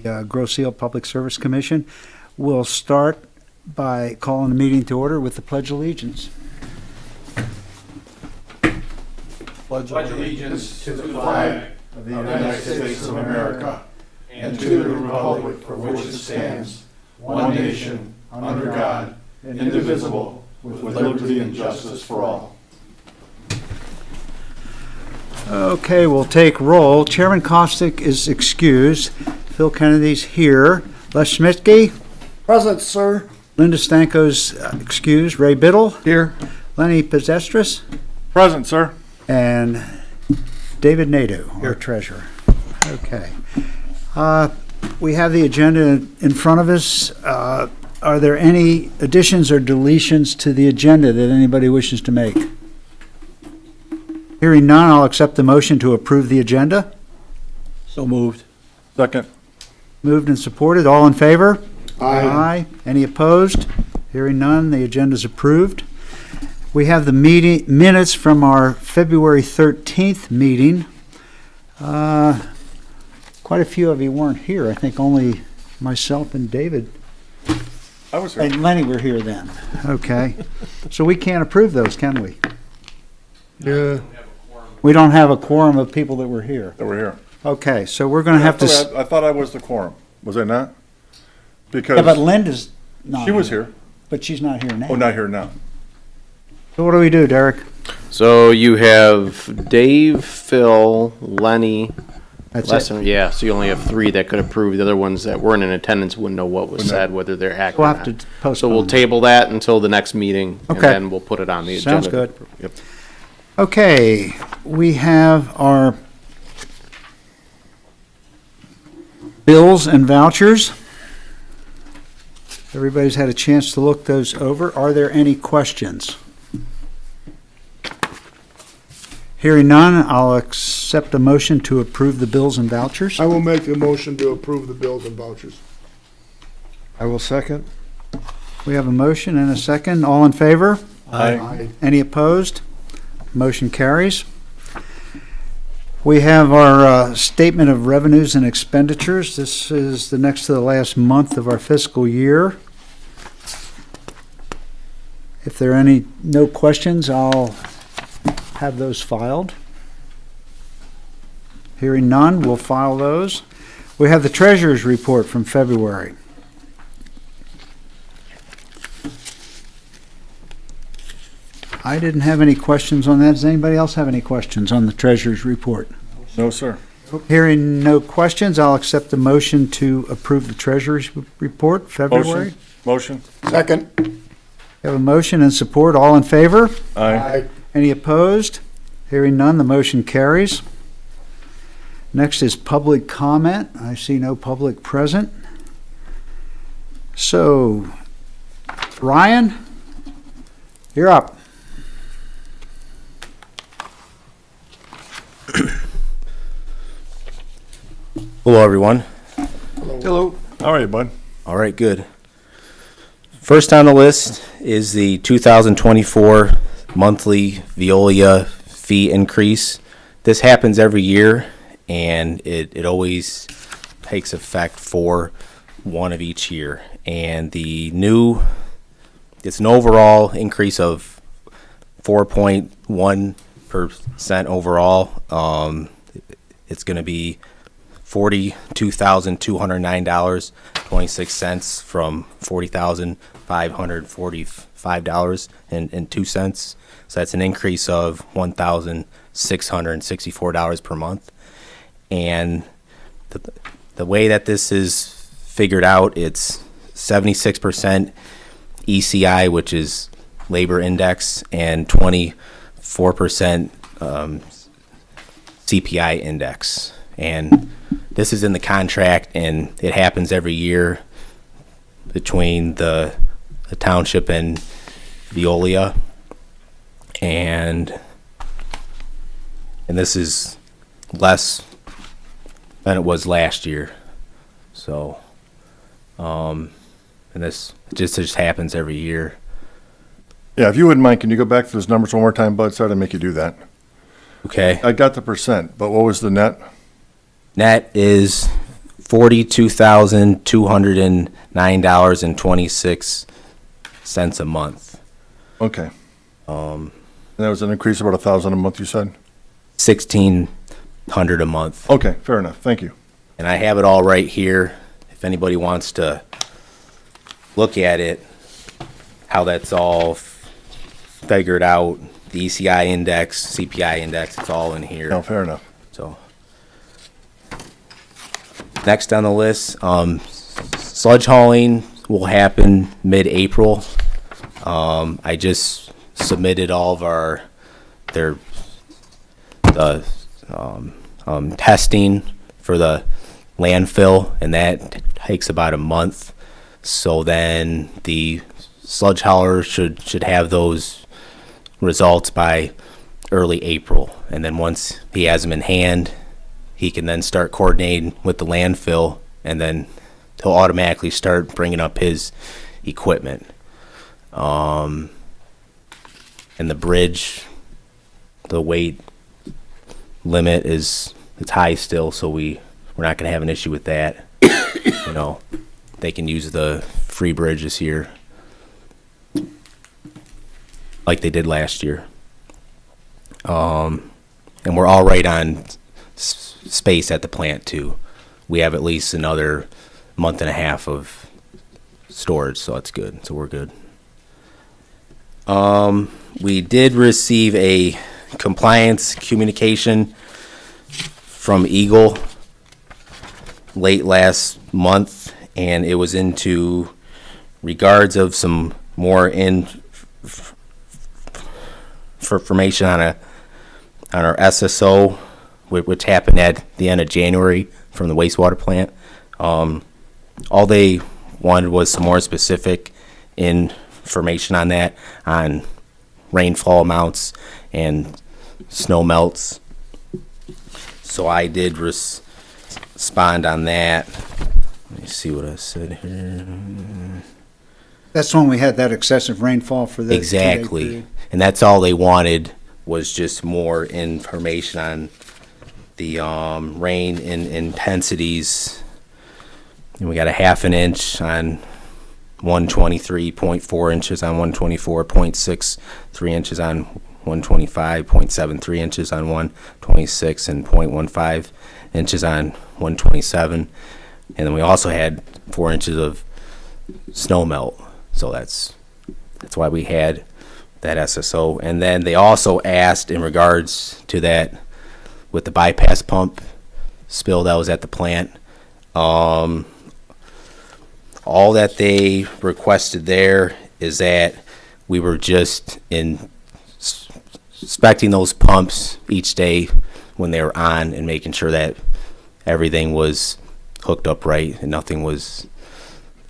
Grosse Seal Public Service Commission. We'll start by calling the meeting to order with the Pledge of Allegiance. Pledge allegiance to the flag of the United States of America and to the republic for which it stands, one nation, under God, indivisible, with liberty and justice for all. Okay, we'll take roll. Chairman Kostick is excused. Phil Kennedy's here. Les Schmidtke? Present, sir. Linda Stanko's excused. Ray Biddle? Here. Lenny Pezestris? Present, sir. And David Nadeau, our treasurer. Okay. We have the agenda in front of us. Are there any additions or deletions to the agenda that anybody wishes to make? Hearing none, I'll accept the motion to approve the agenda. So moved. Second. Moved and supported. All in favor? Aye. Any opposed? Hearing none, the agenda is approved. We have the minutes from our February 13th meeting. Quite a few of you weren't here. I think only myself and David I was here. and Lenny were here then. Okay. So we can't approve those, can we? Yeah. We don't have a quorum of people that were here. That were here. Okay, so we're going to have to... I thought I was the quorum. Was I not? Yeah, but Because Linda's not she was here. but she's not here now. Oh, not here now. So what do we do, Derek? So you have Dave, Phil, Lenny, That's Lester. it. Yeah, so you only have three that could approve. The other ones that weren't in attendance wouldn't know what was Wouldn't know. said, whether they're accurate We'll or have to not. postpone. So we'll table that until the next meeting, and Okay. then we'll put it on the agenda. Sounds good. Yep. Okay, we have our bills and vouchers. Everybody's had a chance to look those over. Are there any questions? Hearing none, I'll accept a motion to approve the bills and vouchers. I will make a motion to approve the bills and vouchers. I will second. We have a motion and a second. All in favor? Aye. Any opposed? Motion carries. We have our statement of revenues and expenditures. This is the next to the last month of our fiscal year. If there are no questions, I'll have those filed. Hearing none, we'll file those. We have the treasurer's report from February. I didn't have any questions on that. Does anybody else have any questions on the treasurer's report? No, sir. Hearing no questions, I'll accept the motion to approve the treasurer's report, February. Motion. Second. We have a motion and support. All in favor? Aye. Any opposed? Hearing none, the motion carries. Next is public comment. I see no public present. So, Ryan, you're up. Hello, everyone. Hello. All right, bud. All right, good. First on the list is the 2024 monthly Veolia fee increase. This happens every year, and it always takes effect for one of each year. And it's an overall increase of 4.1% overall. It's going to be $42,209.26 from $40,545.02. So that's an increase of $1,664 per month. And the way that this is figured out, it's 76% ECI, which is labor index, and 24% CPI index. And this is in the contract, and it happens every year between the township and Veolia. And this is less than it was last year. So, and this just happens every year. Yeah, if you wouldn't mind, can you go back to those numbers one more time, Bud? Sorry to make you do that. Okay. I got the percent, but what was the net? Net is $42,209.26 a month. Okay. And that was an increase of about 1,000 a month, you said? $1,600 a month. Okay, fair enough. Thank you. And I have it all right here. If anybody wants to look at it, how that's all figured out, the ECI index, CPI index, it's all in here. No, fair enough. So, next on the list, sludge hauling will happen mid-April. I just submitted all of their testing for the landfill, and that takes about a month. So then the sludge hauler should have those results by early April. And then once he has them in hand, he can then start coordinating with the landfill, and then he'll automatically start bringing up his equipment. And the bridge, the weight limit it's high still, so we're not going to have an issue with that. You know, they can use the free bridge this year, like they did last year. And we're all right on space at the plant too. We have at least another month and a half of storage, so that's good. So we're good. We did receive a compliance communication from Eagle late last month, and it was into regards of some more information on our SSO, which happened at the end of January from the wastewater plant. All they wanted was some more specific information on that, on rainfall amounts and snow melts. So I did respond on that. Let me see what I said here. That's when we had that excessive rainfall for the Exactly. 2-day period. And that's all they wanted, was just more information on the rain intensities. And we got a half an inch on 123.4 inches on 124.63 inches on 125.73 inches on 126 and 0.15 inches on 127. And then we also had 4 inches of snow melt. So that's why we had that SSO. And then they also asked in regards to that with the bypass pump spill that was at the plant. All that they requested there is that we were just inspecting those pumps each day when they were on and making sure that everything was hooked up right and nothing was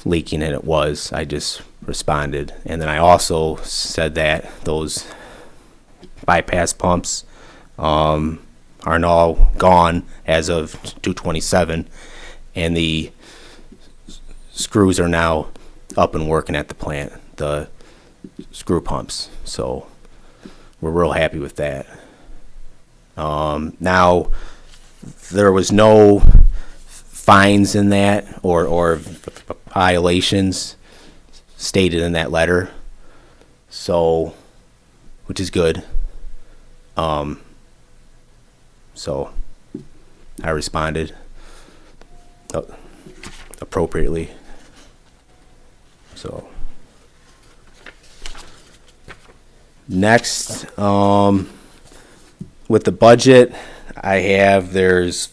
leaking, and it was. I just responded. And then I also said that those bypass pumps are all gone as of 2/27, and the screws are now up and working at the plant, the screw pumps. So we're real happy with that. Now, there was no fines in that or violations stated in that letter, so, which is good. So I responded appropriately. So next, with the budget, there's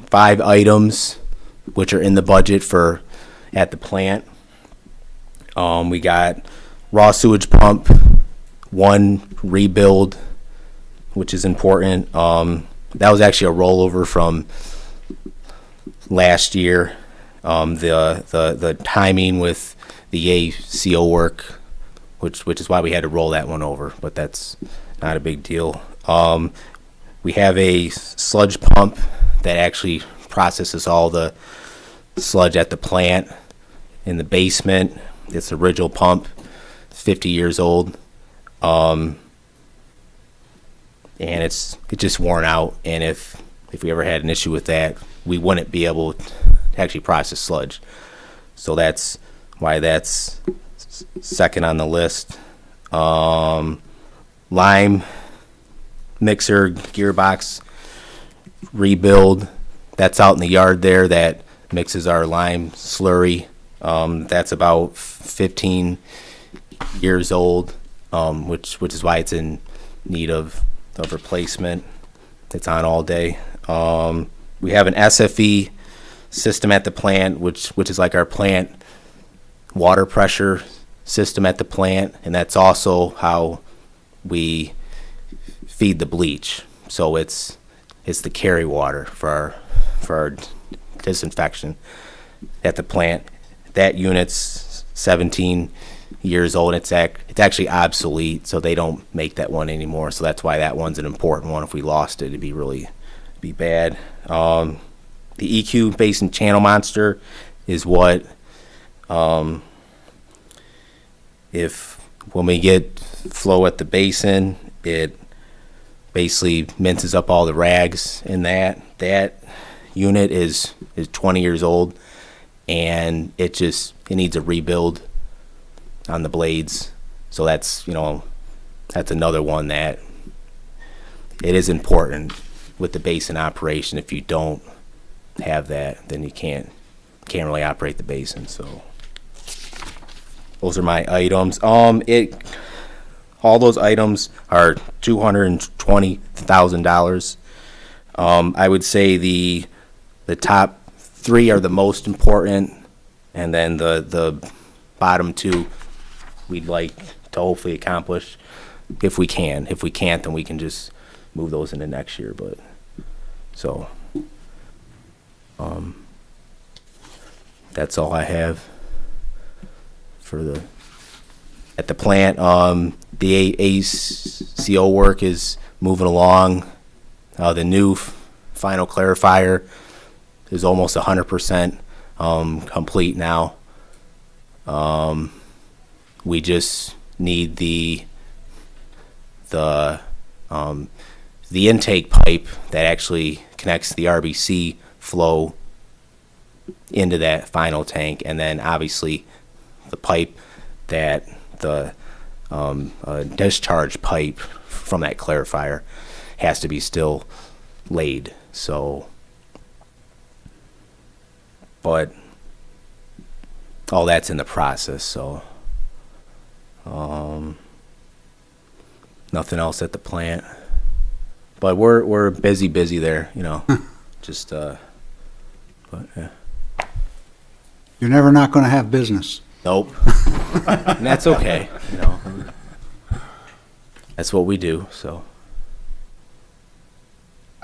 5 items which are in the budget for at the plant. We got raw sewage pump, 1 rebuild, which is important. That was actually a rollover from last year. The timing with the ACO work, which is why we had to roll that one over, but that's not a big deal. We have a sludge pump that actually processes all the sludge at the plant in the basement. It's the original pump, 50 years old. And it's just worn out, and if we ever had an issue with that, we wouldn't be able actually process sludge. So that's why that's second on the list. Lime mixer gearbox rebuild, that's out in the yard there, that mixes our lime slurry. That's about 15 years old, which is why it's in need of replacement. It's on all day. We have an SFE system at the plant, which is like our plant water pressure system at the plant, and that's also how we feed the bleach. So it's the carry water for our disinfection at the plant. That unit's 17 years old. It's actually obsolete, so they don't make that one anymore. So that's why that one's an important one. If we lost it, it'd be bad. The EQ basin channel monster is what, if when we get flow at the basin, it basically minces up all the rags in that. That unit is 20 years old, and it needs a rebuild on the blades. So that's another one that it is important with the basin operation. If you don't have that, then you can't really operate the basin. So those are my items. All those items are $220,000. I would say the top three are the most important, and then the bottom two we'd like to hopefully accomplish if we can. If we can't, then we can just move those into next year. But so that's all I have for at the plant. The ACO work is moving along. The new final clarifier is almost 100% complete now. We just need the intake pipe that actually connects the RBC flow into that final tank, and then obviously the pipe that the discharge pipe from that clarifier has to be still laid. So, but all that's in the process. So, nothing else at the plant. But we're busy there, just but yeah. You're never not going to have business. Nope. And that's okay, That's what we do, so.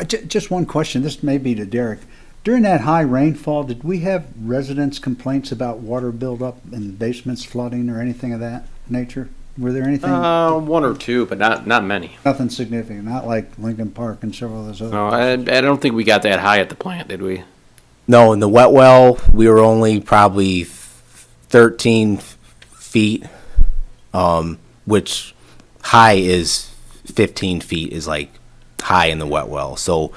Just one question, this may be to Derek. During that high rainfall, did we have residents' complaints about water buildup in basements, flooding, or anything of that nature? Were there anything? One or two, but not many. Nothing significant, not like Lincoln Park and several of those other. No, I don't think we got that high at the plant, did we? No, in the wet well, we were only probably 13 feet, which high is 15 feet is like high in the wet well. So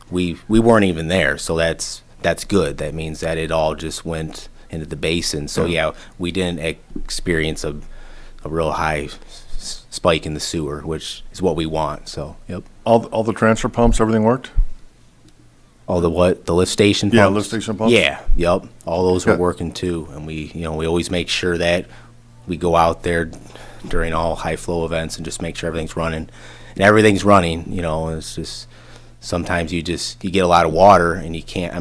we weren't even there. So that's good. That means that it all just went into the basin. So yeah, we didn't experience a real high spike in the sewer, which is what we want. So yep. All the transfer pumps, everything worked? All the what? The lift station pumps? Yeah, lift station pumps? Yeah, yep. All those were Good. working too. And we always make sure that we go out there during all high flow events and just make sure everything's running. And everything's running, it's just sometimes you get a lot of water and you can't,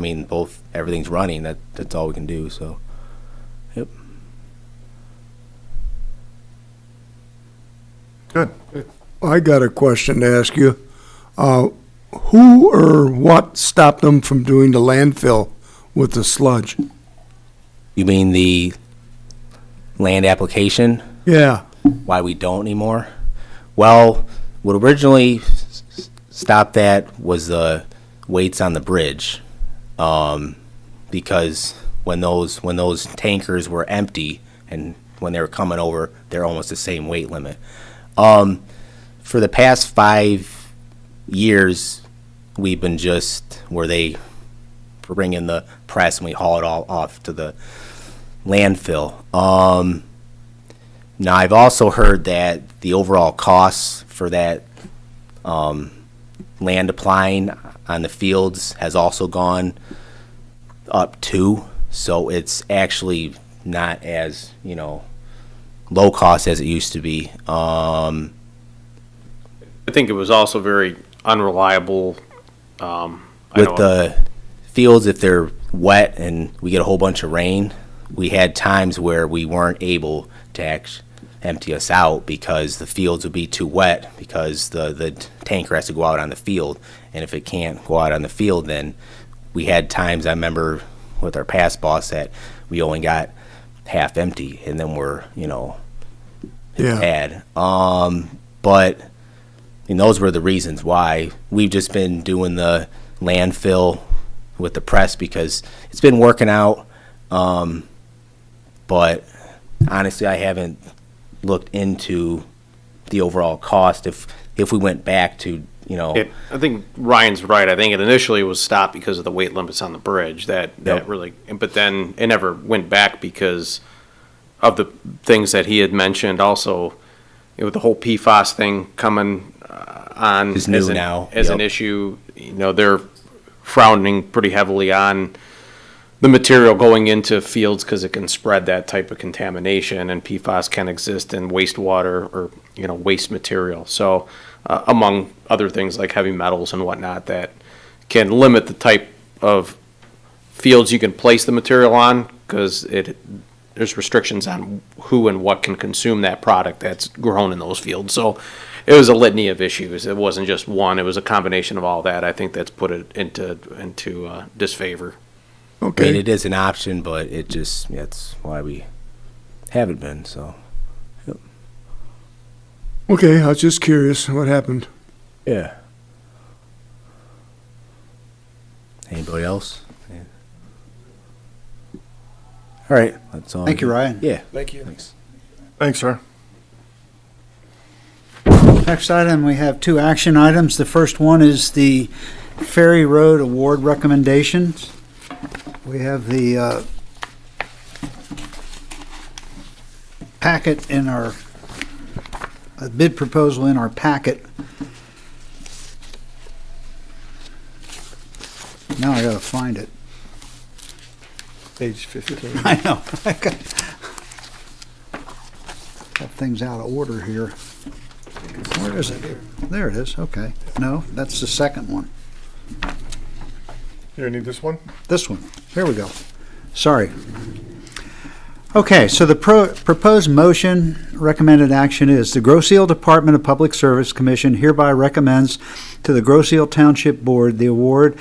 everything's running. That's all we can do, so yep. Good. I got a question to ask you. Who or what stopped them from doing the landfill with the sludge? You mean the land application? Yeah. Why we don't anymore? Well, what originally stopped that was the weights on the bridge, because when those tankers were empty and when they were coming over, they're almost the same weight limit. For the past 5 years, we've been just where they bring in the press and we haul it all off to the landfill. Now, I've also heard that the overall costs for that land applying on the fields has also gone up too. So it's actually not as, low cost as it used to be. I think it was also very unreliable. With the fields, if they're wet and we get a whole bunch of rain, we had times where we weren't able to empty us out because the fields would be too wet because the tanker has to go out on the field. And if it can't go out on the field, then we had times, I remember with our past boss, that we only got half empty and then we're, bad. But those were the reasons why we've just been doing the landfill with the press because it's been working out. But honestly, I haven't looked into the overall cost if we went back to, I think Ryan's right. I think it initially was stopped because of the weight limits on the bridge. That Yep. really, but then it never went back because of the things that he had mentioned. Also, with the whole PFAS thing coming on Is new as now. as an Yep. issue, they're frowning pretty heavily on the material going into fields because it can spread that type of contamination, and PFAS can exist in wastewater or waste material. So, among other things like heavy metals and whatnot, that can limit the type of fields you can place the material on because there's restrictions on who and what can consume that product that's grown in those fields. So, it was a litany of issues. It wasn't just one. It was a combination of all that. I think that's put it into disfavor. I mean, Okay, it is an option, but that's why we haven't been, so. okay, I was just curious what happened. Yeah. Anybody else? Yeah. All right, that's all. Thank you, Ryan. Yeah. Thank you. Thanks. Thanks, sir. Next item, we have two action items. The first one is the Ferry Road Award recommendations. We have the packet in our, a bid proposal in our packet. Now I gotta find it. Page 15. I know. I got things out of order here. Where is it? There it is, okay. No, that's the second one. Here, need this one? This one. Here we go. Sorry. Okay, so the proposed motion recommended action is the Grosse Ile Department of Public Service Commission hereby recommends to the Grosse Ile Township Board the award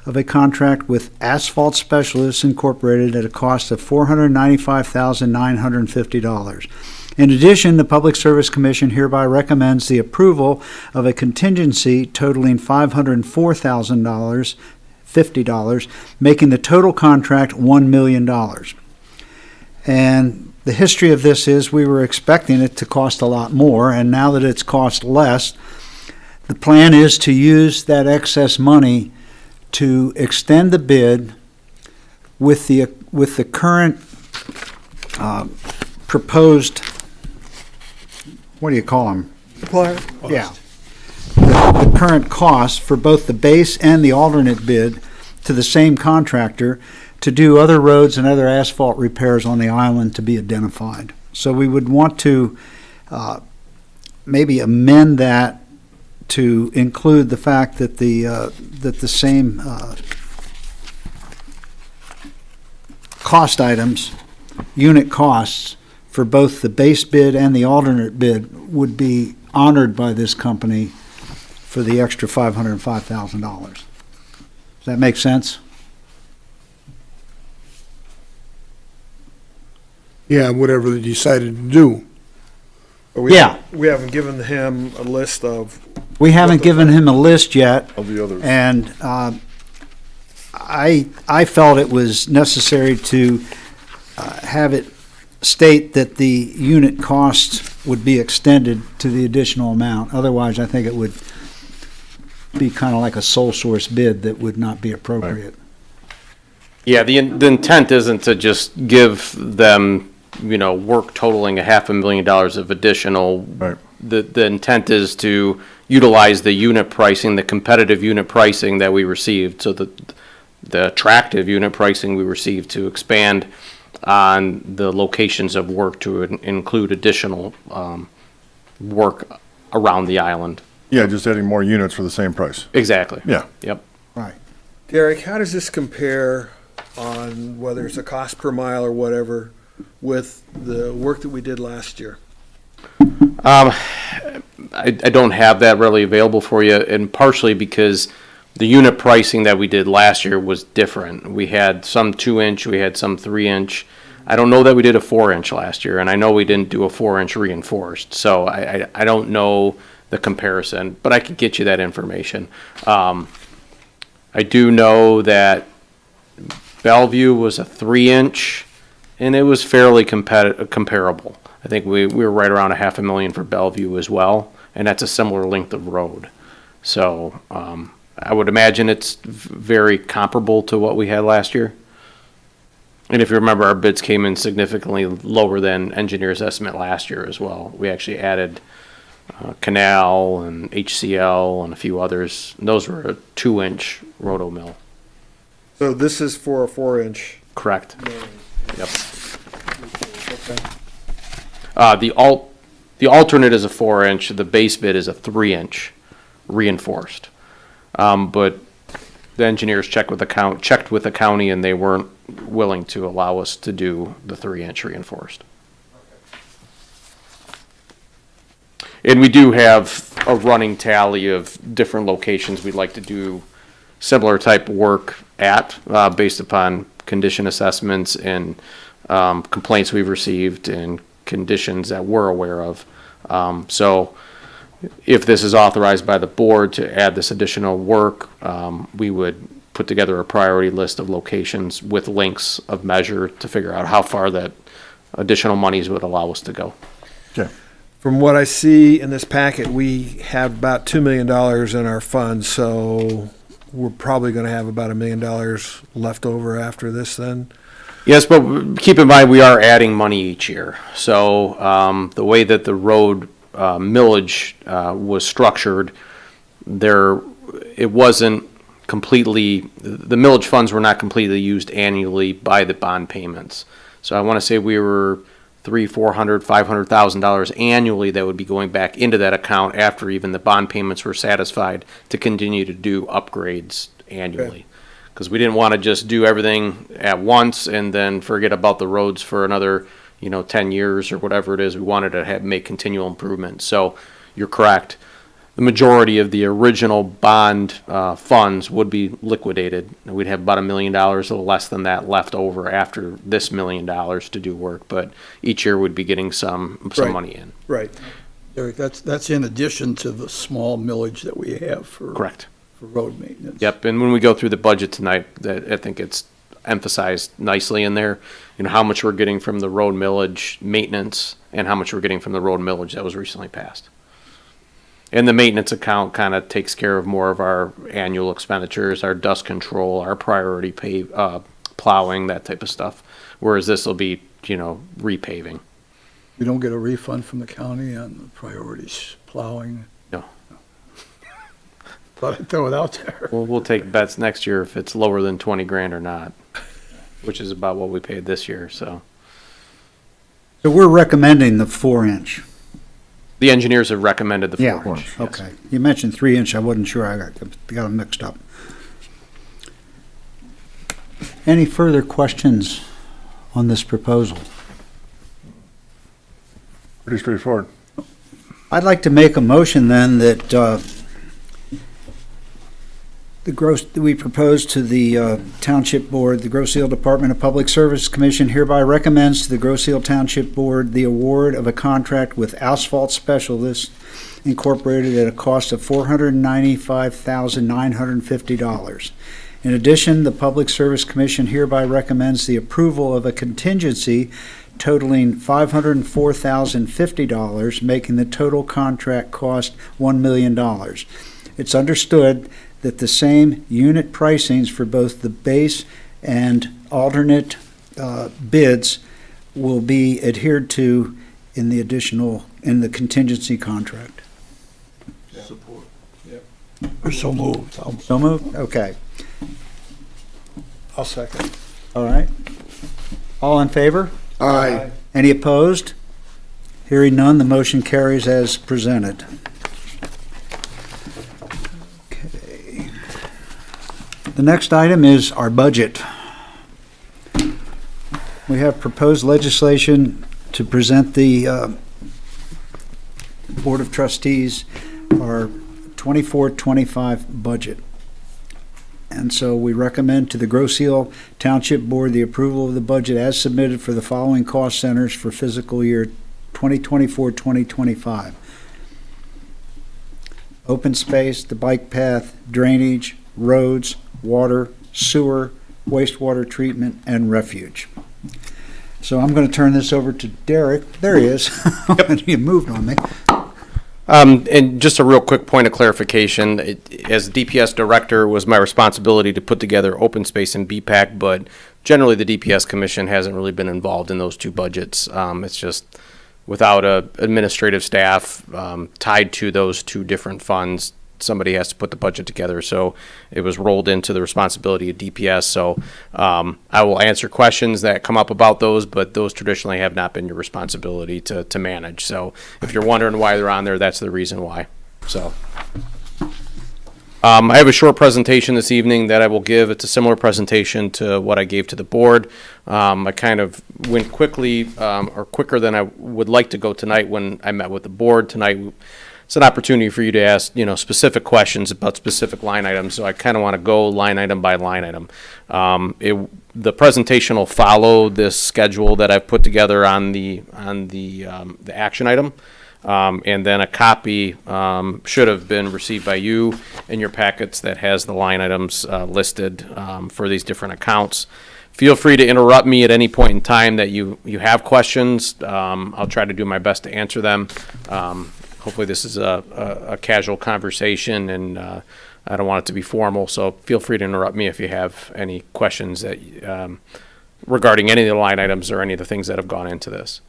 of a contract with Asphalt Specialists Incorporated at a cost of $495,950. In addition, the Public Service Commission hereby recommends the approval of a contingency totaling $504,050, making the total contract $1 million. And the history of this is we were expecting it to cost a lot more, and now that it's cost less, the plan is to use that excess money to extend the bid with the current proposed, what do you call them? Supplier? Yeah. The current cost for both the base and the alternate bid to the same contractor to do other roads and other asphalt repairs on the island to be identified. So we would want to maybe amend that to include the fact that the same cost items, unit costs for both the base bid and the alternate bid would be honored by this company for the extra $505,000. Does that make sense? Yeah, whatever they decided to do. But we Yeah. We haven't given him a list of We haven't given him a list yet, the others. and I felt it was necessary to have it state that the unit costs would be extended to the additional amount. Otherwise, I think it would be kind of like a sole source bid that would not be appropriate. Yeah, the intent isn't to just give them, work totaling $500,000 of additional. Right. The intent is to utilize the unit pricing, the competitive unit pricing that we received, so the attractive unit pricing we received to expand on the locations of work to include additional work around the island. Yeah, just adding more units for the same price. Exactly. Yeah. Yep. Right. Derek, how does this compare on whether it's a cost per mile or whatever with the work that we did last year? I don't have that really available for you, and partially because the unit pricing that we did last year was different. We had some 2-inch, we had some 3-inch. I don't know that we did a 4-inch last year, and I know we didn't do a 4-inch reinforced. So I don't know the comparison, but I can get you that information. I do know that Bellevue was a 3-inch, and it was fairly comparable. I think we were right around $500,000 for Bellevue as well, and that's a similar length of road. So I would imagine it's very comparable to what we had last year. And if you remember, our bids came in significantly lower than engineer's estimate last year as well. We actually added Canal and HCL and a few others. And those were a 2-inch roto mill. So this is for a 4-inch. Correct. Yep. The alternate is a 4-inch. The base bid is a 3-inch reinforced. But the engineers checked with the county, and they weren't willing to allow us to do the 3-inch reinforced. And we do have a running tally of different locations we'd like to do similar type work at, based upon condition assessments and complaints we've received and conditions that we're aware of. So if this is authorized by the board to add this additional work, we would put together a priority list of locations with links of measure to figure out how far that additional monies would allow us to go. Okay. From what I see in this packet, we have about $2 million in our funds, so we're probably going to have about $1 million left over after this then. Yes, but keep in mind, we are adding money each year. So the way that the road millage was structured, it wasn't completely, the millage funds were not completely used annually by the bond payments. So I want to say we were $300,000, $400,000, $500,000 annually that would be going back into that account after even the bond payments were satisfied to continue to do upgrades annually. Because we didn't want to just do everything at once and then forget about the roads for another, 10 years or whatever it is. We wanted to make continual improvement. So you're correct. The majority of the original bond funds would be liquidated. We'd have about $1 million, a little less than that, left over after this $1 million to do work. But each year we'd be getting some Right. money in. Right. Eric, that's in addition to the small millage that we have for. Correct. For road maintenance. Yep, and when we go through the budget tonight, I think it's emphasized nicely in there, how much we're getting from the road millage maintenance and how much we're getting from the road millage that was recently passed. And the maintenance account kind of takes care of more of our annual expenditures, our dust control, our priority plowing, that type of stuff. Whereas this will be, repaving. We don't get a refund from the county on the priorities plowing. No. Thought I'd throw it out there. We'll take bets next year if it's lower than 20 grand or not, which is about what we paid this year, so. So we're recommending the 4-inch. The engineers have recommended the 4-inch. Yeah, yes. okay. You mentioned 3-inch, I wasn't sure, I got them mixed up. Any further questions on this proposal? Pretty straightforward. I'd like to make a motion then that we propose to the Township Board, the Grosse Ile Department of Public Service Commission hereby recommends to the Grosse Ile Township Board the award of a contract with Asphalt Specialists Incorporated at a cost of $495,950. In addition, the Public Service Commission hereby recommends the approval of a contingency totaling $504,050, making the total contract cost $1 million. It's understood that the same unit pricings for both the base and alternate bids will be adhered to in the contingency contract. Support. Or so moved. So moved? Okay. I'll second. All right. All in favor? Aye. Any opposed? Hearing none, the motion carries as presented. Okay. The next item is our budget. We have proposed legislation to present the Board of Trustees our 24-25 budget. And so we recommend to the Grosse Ile Township Board the approval of the budget as submitted for the following cost centers for fiscal year 2024-2025. Open space, the bike path, drainage, roads, water, sewer, wastewater treatment, and refuge. So I'm going to turn this over to Derek. There he is. He moved on me. And just a real quick point of clarification, as DPS director, it was my responsibility to put together open space and BPAC, but generally the DPS commission hasn't really been involved in those two budgets. It's just without a administrative staff tied to those two different funds, somebody has to put the budget together. So it was rolled into the responsibility of DPS. So I will answer questions that come up about those, but those traditionally have not been your responsibility to manage. So if you're wondering why they're on there, that's the reason why. So I have a short presentation this evening that I will give. It's a similar presentation to what I gave to the board. I kind of went quickly or quicker than I would like to go tonight when I met with the board tonight. It's an opportunity for you to ask, specific questions about specific line items. So I kind of want to go line item by line item. The presentation will follow this schedule that I've put together on the action item, and then a copy should have been received by you in your packets that has the line items listed for these different accounts. Feel free to interrupt me at any point in time that you have questions. I'll try to do my best to answer them. Hopefully this is a casual conversation, and I don't want it to be formal, so feel free to interrupt me if you have any questions that regarding any of the line items or any of the things that have gone into this.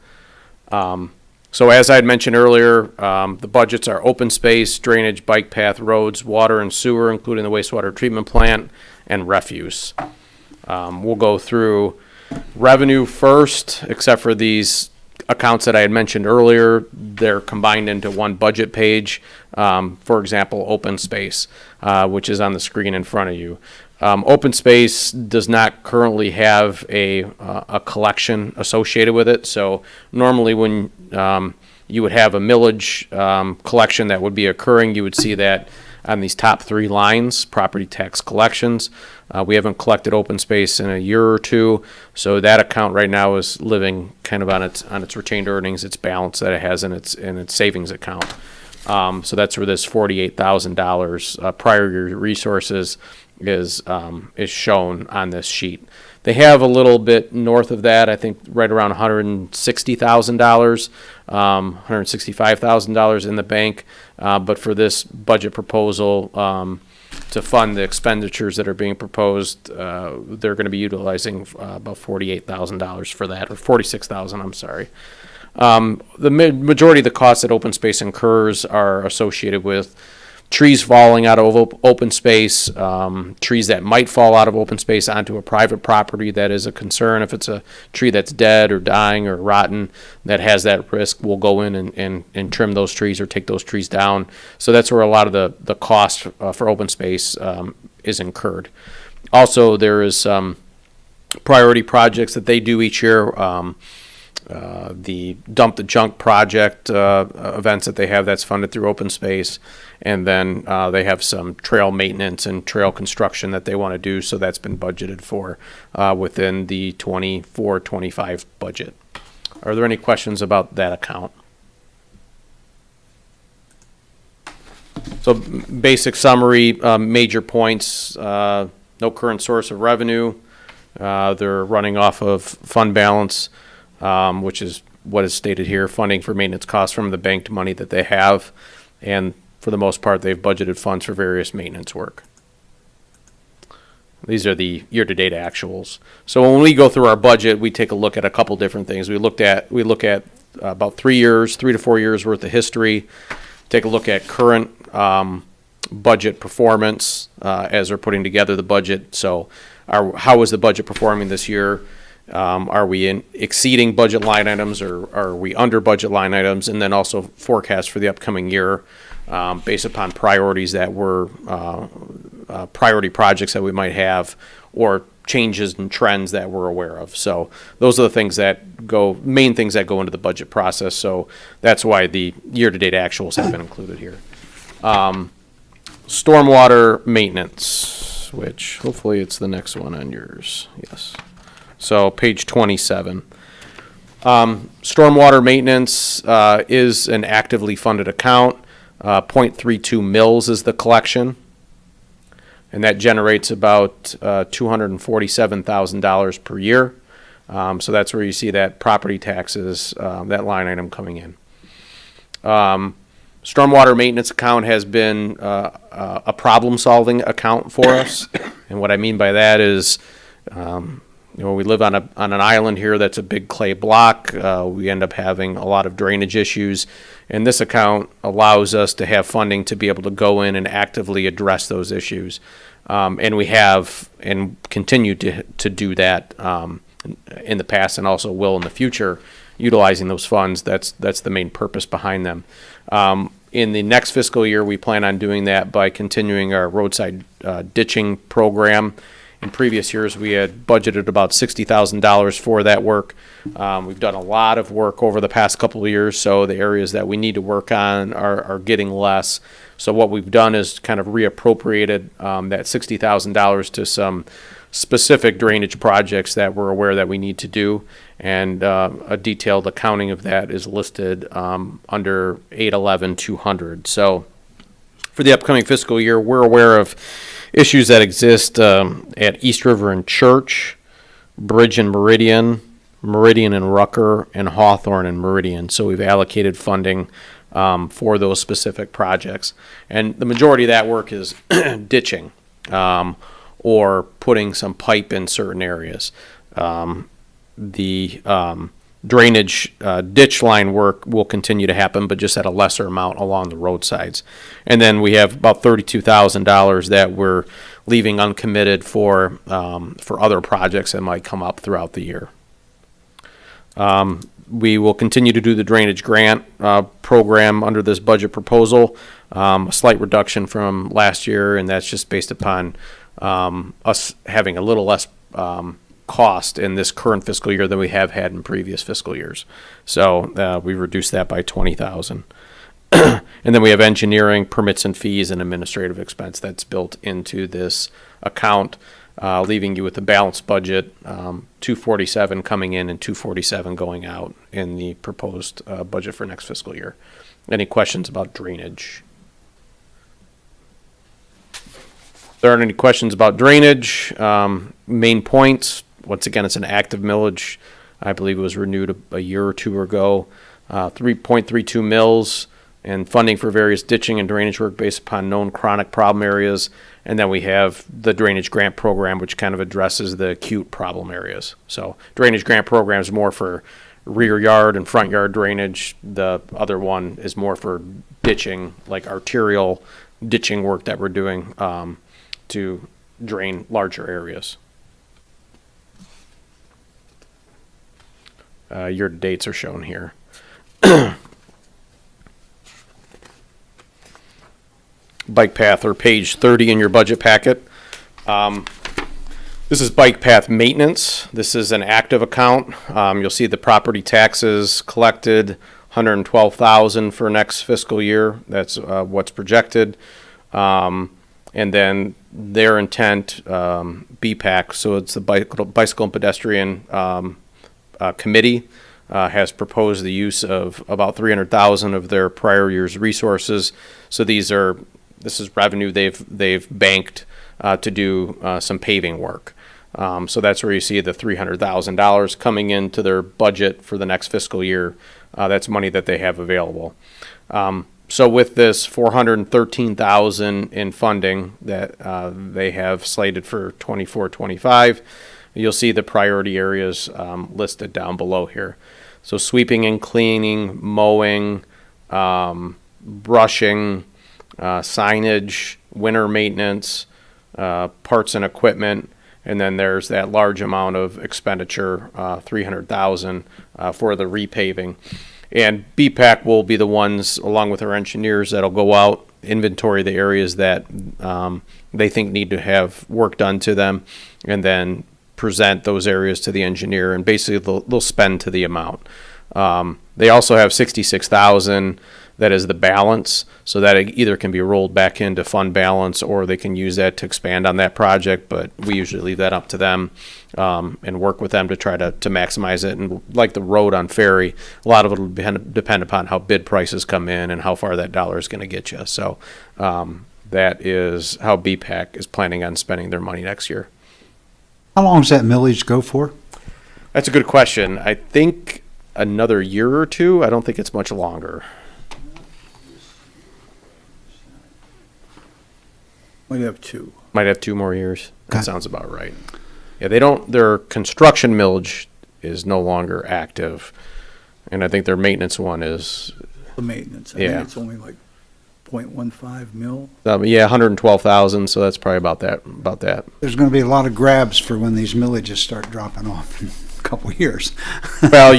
So as I had mentioned earlier, the budgets are open space, drainage, bike path, roads, water and sewer, including the wastewater treatment plant, and refuse. We'll go through revenue first, except for these accounts that I had mentioned earlier. They're combined into one budget page. For example, open space, which is on the screen in front of you. Open space does not currently have a collection associated with it. So normally when you would have a millage collection that would be occurring, you would see that on these top three lines, property tax collections. We haven't collected open space in a year or two, so that account right now is living kind of on its retained earnings, its balance that it has in its savings account. So that's where this $48,000 prior year resources is shown on this sheet. They have a little bit north of that, I think right around $160,000, $165,000 in the bank. But for this budget proposal, to fund the expenditures that are being proposed, they're going to be utilizing about $48,000 for that, or $46,000, I'm sorry. The majority of the costs that open space incurs are associated with trees falling out of open space, trees that might fall out of open space onto a private property. That is a concern. If it's a tree that's dead or dying or rotten that has that risk, we'll go in and trim those trees or take those trees down. So that's where a lot of the cost for open space is incurred. Also, there is some priority projects that they do each year. The Dump the Junk project events that they have, that's funded through open space. And then they have some trail maintenance and trail construction that they want to do, so that's been budgeted for within the 24-25 budget. Are there any questions about that account? So basic summary, major points, no current source of revenue. They're running off of fund balance, which is what is stated here, funding for maintenance costs from the banked money that they have. And for the most part, they've budgeted funds for various maintenance work. These are the year-to-date actuals. So when we go through our budget, we take a look at a couple different things. We look at about 3 to 4 years worth of history. Take a look at current budget performance as we're putting together the budget. So how is the budget performing this year? Are we exceeding budget line items, or are we under budget line items? And then also forecast for the upcoming year based upon priorities that were priority projects that we might have, or changes and trends that we're aware of. So those are the things main things that go into the budget process. So that's why the year-to-date actuals have been included here. Stormwater maintenance, which hopefully it's the next one on yours. Yes. So page 27. Stormwater maintenance is an actively funded account. 0.32 mils is the collection, and that generates about $247,000 per year. So that's where you see that property taxes, that line item coming in. Stormwater maintenance account has been a problem-solving account for us, and what I mean by that is, we live on an island here that's a big clay block. We end up having a lot of drainage issues, and this account allows us to have funding to be able to go in and actively address those issues. And we have and continue to do that in the past, and also will in the future, utilizing those funds. That's the main purpose behind them. In the next fiscal year, we plan on doing that by continuing our roadside ditching program. In previous years, we had budgeted about $60,000 for that work. We've done a lot of work over the past couple of years, so the areas that we need to work on are getting less. So what we've done is kind of reappropriated that $60,000 to some specific drainage projects that we're aware that we need to do, and a detailed accounting of that is listed under 811-200. So for the upcoming fiscal year, we're aware of issues that exist at East River and Church, Bridge and Meridian, Meridian and Rucker, and Hawthorne and Meridian. So we've allocated funding for those specific projects. And the majority of that work is ditching or putting some pipe in certain areas. The drainage ditch line work will continue to happen, but just at a lesser amount along the roadsides. And then we have about $32,000 that we're leaving uncommitted for other projects that might come up throughout the year. We will continue to do the drainage grant program under this budget proposal, a slight reduction from last year, and that's just based upon us having a little less cost in this current fiscal year than we have had in previous fiscal years. So we reduced that by $20,000. And then we have engineering, permits and fees, and administrative expense that's built into this account, leaving you with a balanced budget, $247 coming in and $247 going out in the proposed budget for next fiscal year. Any questions about drainage? If there aren't any questions about drainage, main points. Once again, it's an active millage. I believe it was renewed a year or two ago. 3.32 mils, and funding for various ditching and drainage work based upon known chronic problem areas. And then we have the drainage grant program, which kind of addresses the acute problem areas. So drainage grant program is more for rear yard and front yard drainage. The other one is more for ditching, like arterial ditching work that we're doing to drain larger areas. Year dates are shown here. Bike path, or page 30 in your budget packet. This is bike path maintenance. This is an active account. You'll see the property taxes collected, $112,000 for next fiscal year. That's what's projected. And then their intent, BPAC, so it's the Bicycle and Pedestrian Committee, has proposed the use of about $300,000 of their prior year's resources. So this is revenue they've banked to do some paving work. So that's where you see the $300,000 coming into their budget for the next fiscal year. That's money that they have available. So with this 413,000 in funding that they have slated for 24-25, you'll see the priority areas listed down below here. So sweeping and cleaning, mowing, brushing, signage, winter maintenance, parts and equipment, and then there's that large amount of expenditure, 300,000 for the repaving. And BPAC will be the ones, along with our engineers, that'll go out, inventory the areas that they think need to have work done to them, and then present those areas to the engineer, and basically they'll spend to the amount. They also have 66,000 that is the balance, so that it either can be rolled back into fund balance or they can use that to expand on that project, but we usually leave that up to them and work with them to try to maximize it. And like the road on Ferry, a lot of it will depend upon how bid prices come in and how far that dollar is going to get you. So that is how BPAC is planning on spending their money next year. How long does that millage go for? That's a good question. I think another year or two. I don't think it's much longer. Might have two. Might have 2 more years. That Okay. sounds about right. Yeah, their construction millage is no longer active. And I think their maintenance one is, The maintenance. I Yeah. think it's only like 0.15 mil. 112,000. So that's probably about that. There's going to be a lot of grabs for when these millages start dropping off in a couple of years. Well,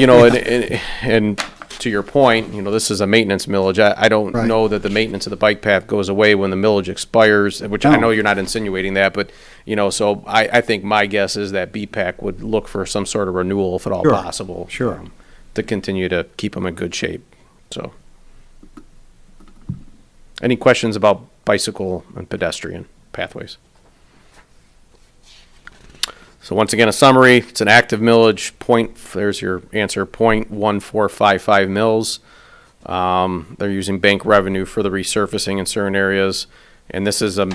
and to your point, this is a maintenance millage. I don't Right. know that the maintenance of the bike path goes away when the millage expires, which I No. know you're not insinuating that, but, so I think my guess is that BPAC would look for some sort of renewal if at all Sure. possible. Sure. To continue to keep them in good shape, so. Any questions about bicycle and pedestrian pathways? So once again, a summary, it's an active millage, there's your answer, 0.1455 mils. They're using bank revenue for the resurfacing in certain areas. And this is a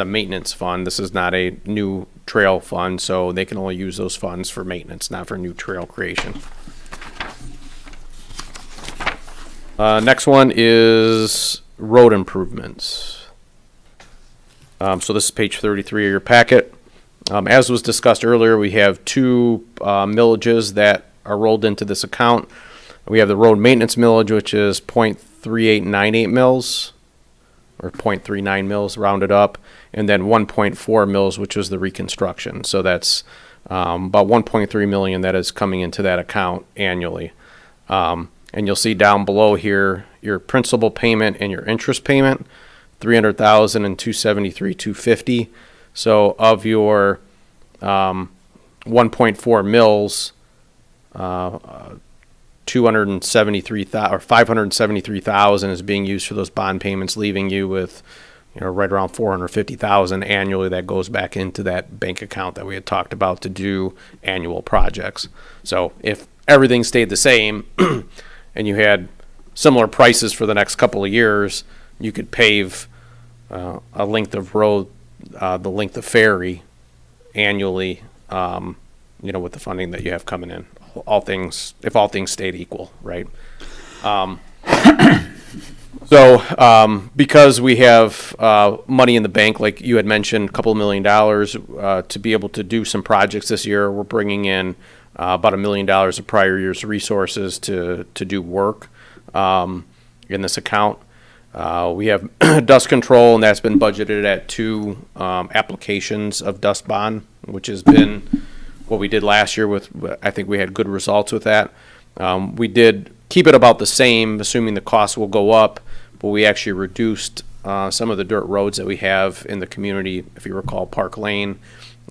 maintenance fund. This is not a new trail fund, so they can only use those funds for maintenance, not for new trail creation. Next one is road improvements. So this is page 33 of your packet. As was discussed earlier, we have 2 millages that are rolled into this account. We have the road maintenance millage, which is 0.3898 mils, or 0.39 mils rounded up, and then 1.4 mils, which was the reconstruction. So that's about 1.3 million that is coming into that account annually. And you'll see down below here your principal payment and your interest payment, 300,000 and 273,250. So of your 1.4 mils, 273,000 or 573,000 is being used for those bond payments, leaving you with, right around 450,000 annually that goes back into that bank account that we had talked about to do annual projects. So if everything stayed the same and you had similar prices for the next couple of years, you could pave a length of road, the length of ferry annually, with the funding that you have coming in. If all things stayed equal, right? Because we have money in the bank, like you had mentioned, a couple of $1 million to be able to do some projects this year, we're bringing in about $1 million of prior year's resources to do work in this account. We have dust control, and that's been budgeted at 2 applications of dust bond, which has been what we did last year I think we had good results with that. We did keep it about the same, assuming the costs will go up, but we actually reduced some of the dirt roads that we have in the community. If you recall, Park Lane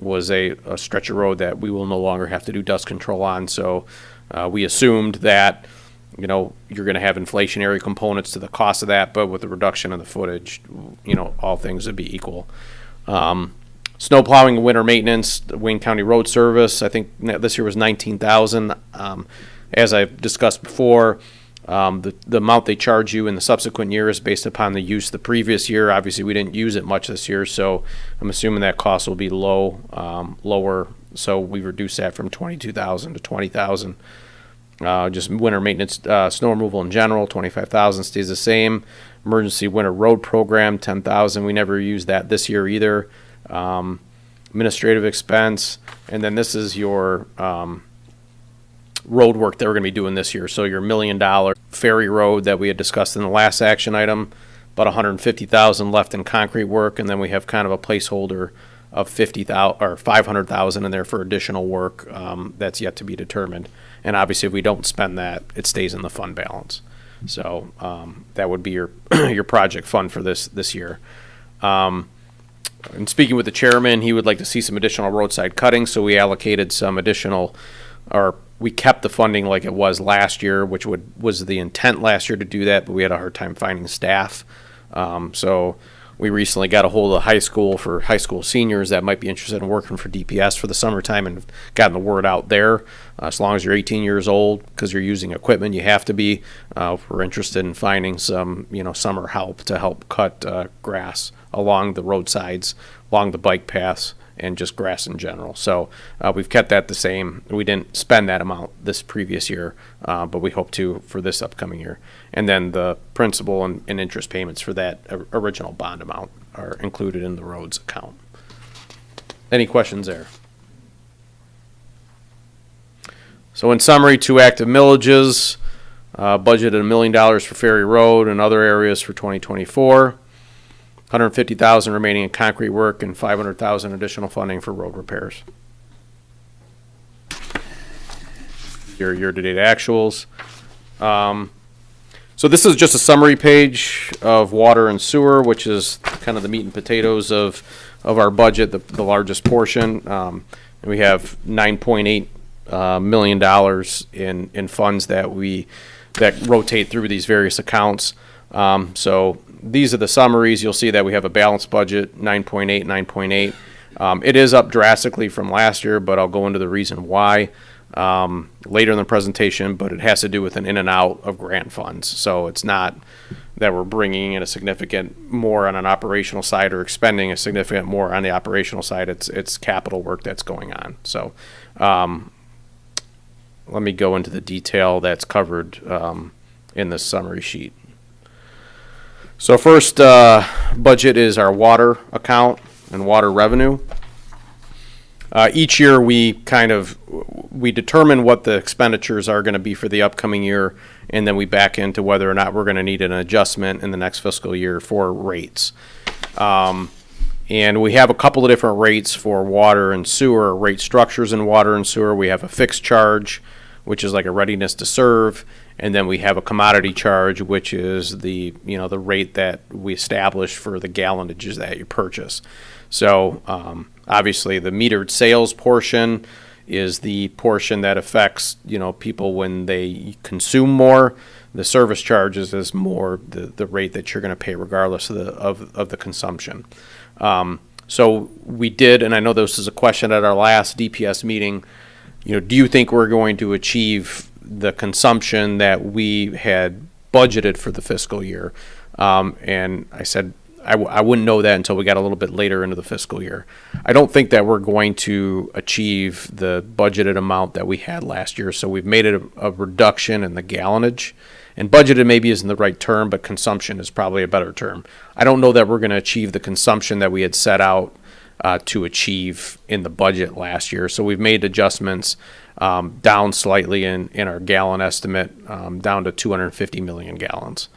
was a stretch of road that we will no longer have to do dust control on. So we assumed that you're going to have inflationary components to the cost of that, but with the reduction of the footage, all things would be equal. Snow plowing and winter maintenance, the Wayne County Road Service, I think this year was 19,000. As I've discussed before, the amount they charge you in the subsequent year is based upon the use the previous year. Obviously, we didn't use it much this year, so I'm assuming that cost will be lower. So we reduced that from 22,000 to 20,000. Just winter maintenance, snow removal in general, 25,000 stays the same. Emergency winter road program, 10,000. We never used that this year either. Administrative expense, and then this is your road work that we're going to be doing this year. So your $1 million ferry road that we had discussed in the last action item, about 150,000 left in concrete work, and then we have kind of a placeholder of 50,000 or 500,000 in there for additional work that's yet to be determined. And obviously, if we don't spend that, it stays in the fund balance. So that would be your your project fund for this year. And speaking with the chairman, he would like to see some additional roadside cutting, so we allocated some additional, or we kept the funding like it was last year, which was the intent last year to do that, but we had a hard time finding staff. So we recently got a hold of the high school for high school seniors that might be interested in working for DPS for the summertime and gotten the word out there. As long as you're 18 years old, because you're using equipment, you have to be. We're interested in finding some, summer help to help cut grass along the roadsides, along the bike paths, and just grass in general. So we've kept that the same. We didn't spend that amount this previous year, but we hope to for this upcoming year. And then the principal and interest payments for that original bond amount are included in the roads account. Any questions there? So in summary, 2 active millages, budgeted $1 million for Ferry Road and other areas for 2024. 150,000 remaining in concrete work and 500,000 additional funding for road repairs. Your year-to-date actuals. So this is just a summary page of water and sewer, which is kind of the meat and potatoes of our budget, the largest portion. And we have $9.8 million in funds that rotate through these various accounts. So these are the summaries. You'll see that we have a balanced budget, 9.8. It is up drastically from last year, but I'll go into the reason why later in the presentation, but it has to do with an in and out of grant funds. So it's not that we're bringing in a significant more on an operational side or expending a significant more on the operational side. It's capital work that's going on. So let me go into the detail that's covered in this summary sheet. So first budget is our water account and water revenue. Each year we determine what the expenditures are going to be for the upcoming year, and then we back into whether or not we're going to need an adjustment in the next fiscal year for rates. And we have a couple of different rates for water and sewer, rate structures in water and sewer. We have a fixed charge, which is like a readiness to serve. And then we have a commodity charge, which is the rate that we establish for the gallonages that you purchase. So obviously the metered sales portion is the portion that affects people when they consume more. The service charges is more the rate that you're going to pay regardless of the consumption. So we did, and I know this is a question at our last DPS meeting. Do you think we're going to achieve the consumption that we had budgeted for the fiscal year? And I said I wouldn't know that until we got a little bit later into the fiscal year. I don't think that we're going to achieve the budgeted amount that we had last year. So we've made it a reduction in the gallonage. And budgeted maybe isn't the right term, but consumption is probably a better term. I don't know that we're going to achieve the consumption that we had set out to achieve in the budget last year. So we've made adjustments down slightly in our gallon estimate, down to 250 million gallons.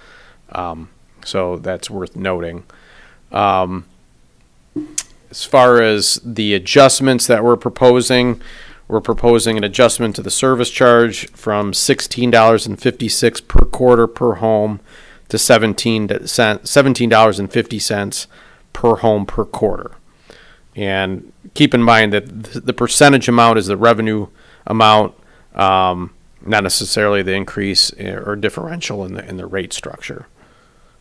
So that's worth noting. As far as the adjustments that we're proposing an adjustment to the service charge from $16.56 per quarter per home to $17.50 per home per quarter. And keep in mind that the percentage amount is the revenue amount, not necessarily the increase or differential in the rate structure,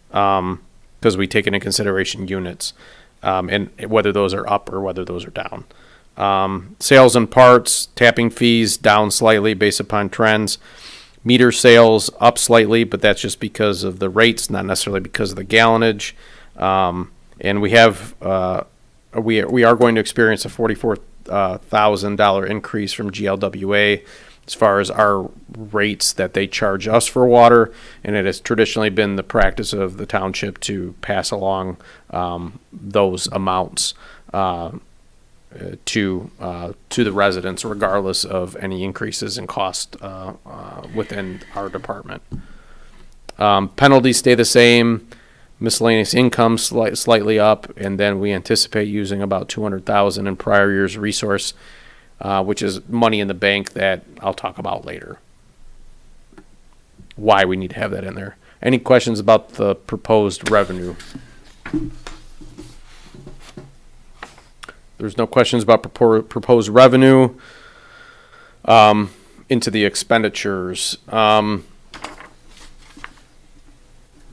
because we take into consideration units and whether those are up or whether those are down. Sales and parts, tapping fees down slightly based upon trends. Meter sales up slightly, but that's just because of the rates, not necessarily because of the gallonage. And we have we are going to experience a $44,000 increase from GLWA. as far as our rates that they charge us for water, and it has traditionally been the practice of the township to pass along those amounts to the residents, regardless of any increases in cost within our department. Penalties stay the same. Miscellaneous income slightly up, and then we anticipate using about 200,000 in prior year's resource, which is money in the bank that I'll talk about later. Why we need to have that in there. Any questions about the proposed revenue? There's no questions about proposed revenue. Into the expenditures.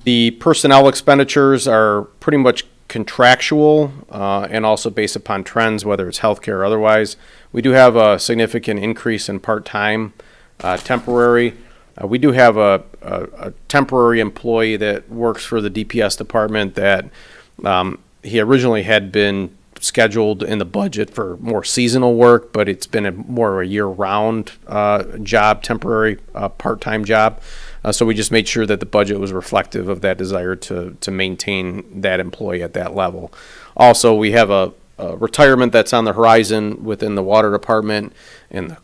The personnel expenditures are pretty much contractual and also based upon trends, whether it's healthcare or otherwise. We do have a significant increase in part-time, temporary. We do have a temporary employee that works for the DPS department that he originally had been scheduled in the budget for more seasonal work, but it's been more of a year-round job, temporary part-time job. So we just made sure that the budget was reflective of that desire to maintain that employee at that level. Also, we have a retirement that's on the horizon within the water department in the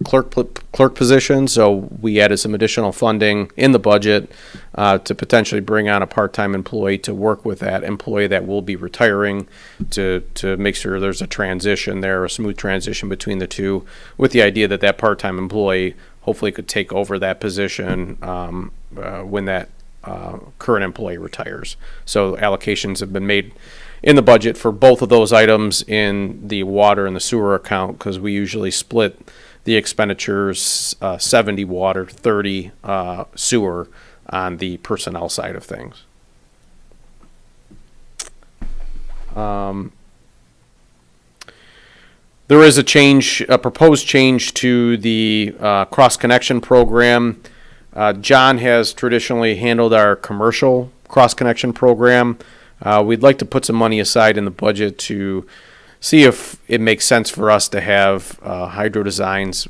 clerk position. So we added some additional funding in the budget to potentially bring on a part-time employee to work with that employee that will be retiring to make sure there's a transition there, a smooth transition between the two, with the idea that that part-time employee hopefully could take over that position when that current employee retires. So allocations have been made in the budget for both of those items in the water and the sewer account, because we usually split the expenditures 70 water, 30 sewer on the personnel side of things. There is a proposed change to the cross-connection program. John has traditionally handled our commercial cross-connection program. We'd like to put some money aside in the budget to see if it makes sense for us to have Hydro Designs,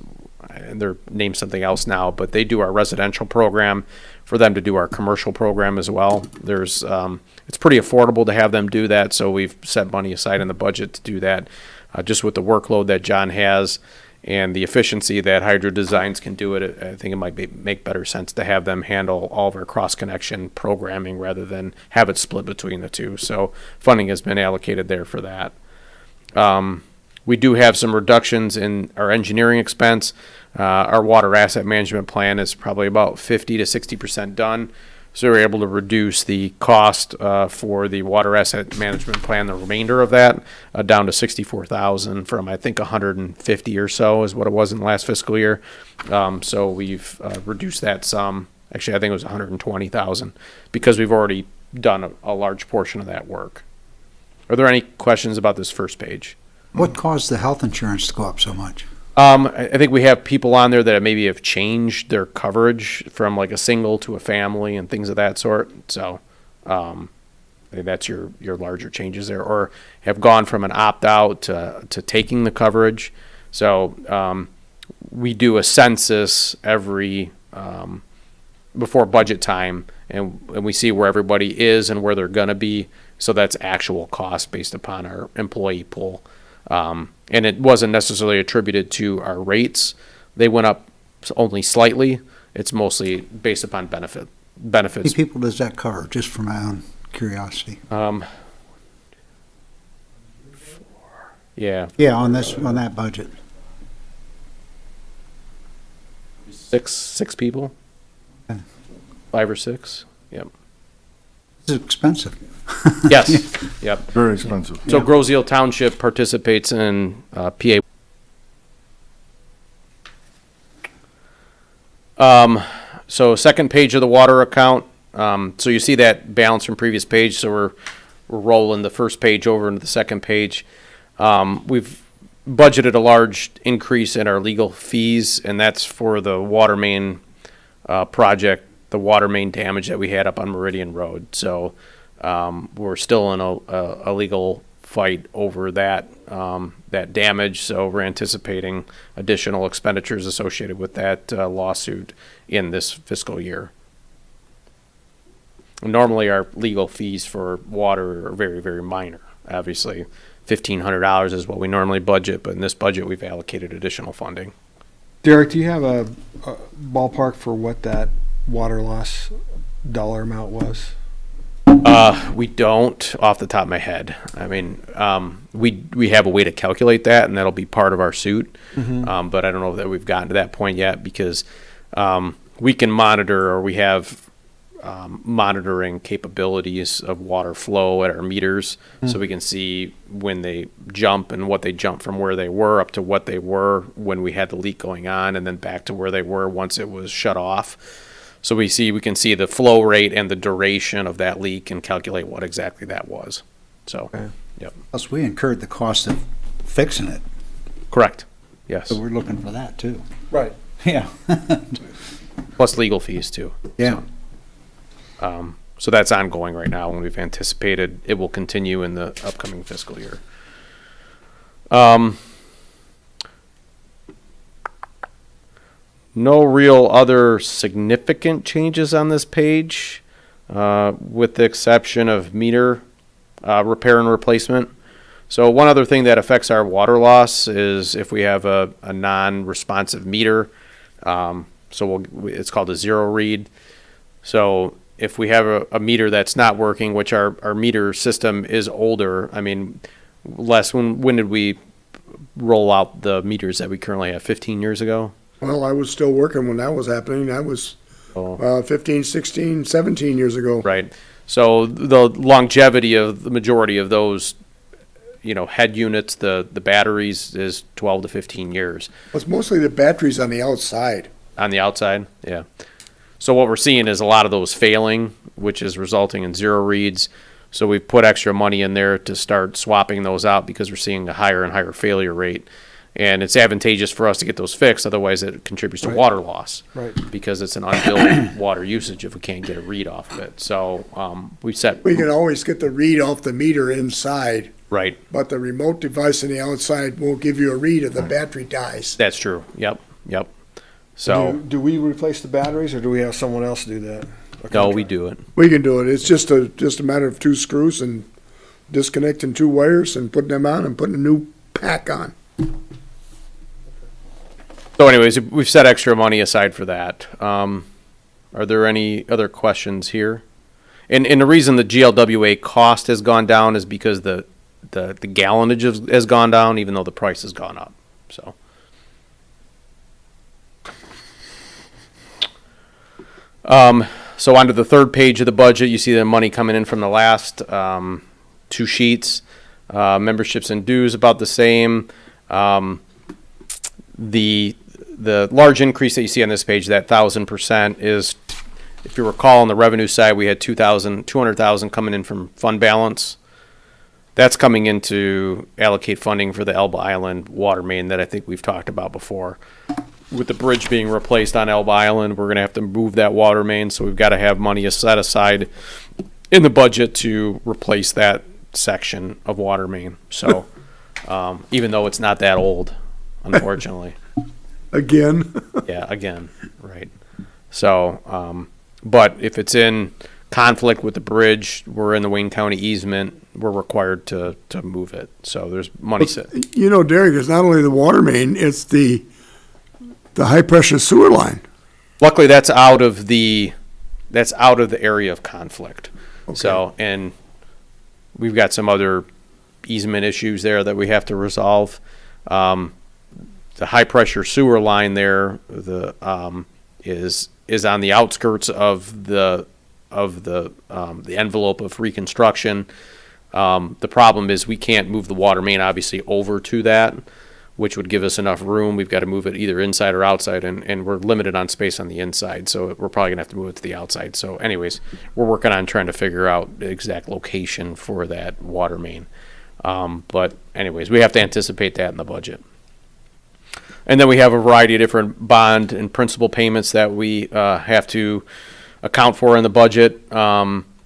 and they're named something else now, but they do our residential program, for them to do our commercial program as well. It's pretty affordable to have them do that, so we've set money aside in the budget to do that. Just with the workload that John has and the efficiency that Hydro Designs can do it, I think it might make better sense to have them handle all of our cross-connection programming rather than have it split between the two. So funding has been allocated there for that. We do have some reductions in our engineering expense. Our water asset management plan is probably about 50 to 60% done. So we're able to reduce the cost for the water asset management plan, the remainder of that, down to $64,000 from, I think, 150 or so is what it was in the last fiscal year. So we've reduced that some. Actually, I think it was 120,000 because we've already done a large portion of that work. Are there any questions about this first page? What caused the health insurance to go up so much? I think we have people on there that maybe have changed their coverage from like a single to a family and things of that sort. So I think that's your larger changes there, or have gone from an opt-out to taking the coverage. So we do a census every before budget time, and we see where everybody is and where they're going to be. So that's actual cost based upon our employee pool. And it wasn't necessarily attributed to our rates. They went up only slightly. It's mostly based upon benefits. How many people does that cover, just for my own curiosity? Yeah. Yeah, on that budget. Six people. Okay. 5 or 6. Yep. It's expensive. Yes. Yep. Very expensive. So Groseal Township participates in PA. So second page of the water account. So you see that balance from previous page. So we're rolling the first page over into the second page. We've budgeted a large increase in our legal fees, and that's for the water main project, the water main damage that we had up on Meridian Road. So we're still in a legal fight over that, that damage. So we're anticipating additional expenditures associated with that lawsuit in this fiscal year. Normally, our legal fees for water are very, very minor. Obviously, $1,500 is what we normally budget, but in this budget, we've allocated additional funding. Derek, do you have a ballpark for what that water loss dollar amount was? We don't off the top of my head. I mean, we have a way to calculate that, and that'll be part of our suit. But I don't know that we've gotten to that point yet because we can monitor, or we have monitoring capabilities of water flow at our meters, so we can see when they jump and what they jump from where they were up to what they were when we had the leak going on, and then back to where they were once it was shut off. So we can see the flow rate and the duration of that leak and calculate what exactly that was. So, yep. Plus, we incurred the cost of fixing it, Correct. Yes. so we're looking for that too. Right. Yeah. Plus legal fees too. Yeah. So that's ongoing right now, and we've anticipated it will continue in the upcoming fiscal year. No real other significant changes on this page, with the exception of meter repair and replacement. So one other thing that affects our water loss is if we have a non-responsive meter. It's called a zero read. So if we have a meter that's not working, which our meter system is older, I mean, Les, when did we roll out the meters that we currently have? 15 years ago? Well, I was still working when that was happening. That was 15, 16, 17 years ago. Right. So the longevity of the majority of those, head units, the batteries is 12 to 15 years. It's mostly the batteries on the outside. On the outside, yeah. So what we're seeing is a lot of those failing, which is resulting in zero reads. So we've put extra money in there to start swapping those out because we're seeing a higher and higher failure rate. And it's advantageous for us to get those fixed, otherwise it contributes to water loss. Right. Because it's an unbilled water usage if we can't get a read off of it. So we can always get the read off the meter inside, Right. but the remote device on the outside won't give you a read if the battery dies. That's true. Yep. So, Do we replace the batteries, or do we have someone else do that? no, we do it. We can do it. It's just a matter of 2 screws and disconnecting 2 wires and putting them on and putting a new pack on. So anyways, we've set extra money aside for that. Are there any other questions here? And the reason the GLWA cost has gone down is because the gallonage has gone down, even though the price has gone up. So onto the third page of the budget, you see the money coming in from the last 2 sheets. Memberships and dues about the same. The large increase that you see on this page, that 1,000%, is, if you recall, on the revenue side, we had 200,000 coming in from fund balance. That's coming in to allocate funding for the Elba Island water main that I think we've talked about before. With the bridge being replaced on Elba Island, we're going to have to move that water main, so we've got to have money set aside in the budget to replace that section of water main. So, even though it's not that old, unfortunately. Again. Yeah, again, right. So, but if it's in conflict with the bridge, we're in the Wayne County easement, we're required to move it. So there's money set. Derek, it's not only the water main, it's the high-pressure sewer line. Luckily, that's out of the area of conflict. Okay. So, and we've got some other easement issues there that we have to resolve. The high-pressure sewer line there, is on the outskirts of the envelope of reconstruction. The problem is we can't move the water main obviously over to that, which would give us enough room. We've got to move it either inside or outside, and we're limited on space on the inside, so we're probably gonna have to move it to the outside. So anyways, we're working on trying to figure out the exact location for that water main. But anyways, we have to anticipate that in the budget. And then we have a variety of different bond and principal payments that we have to account for in the budget.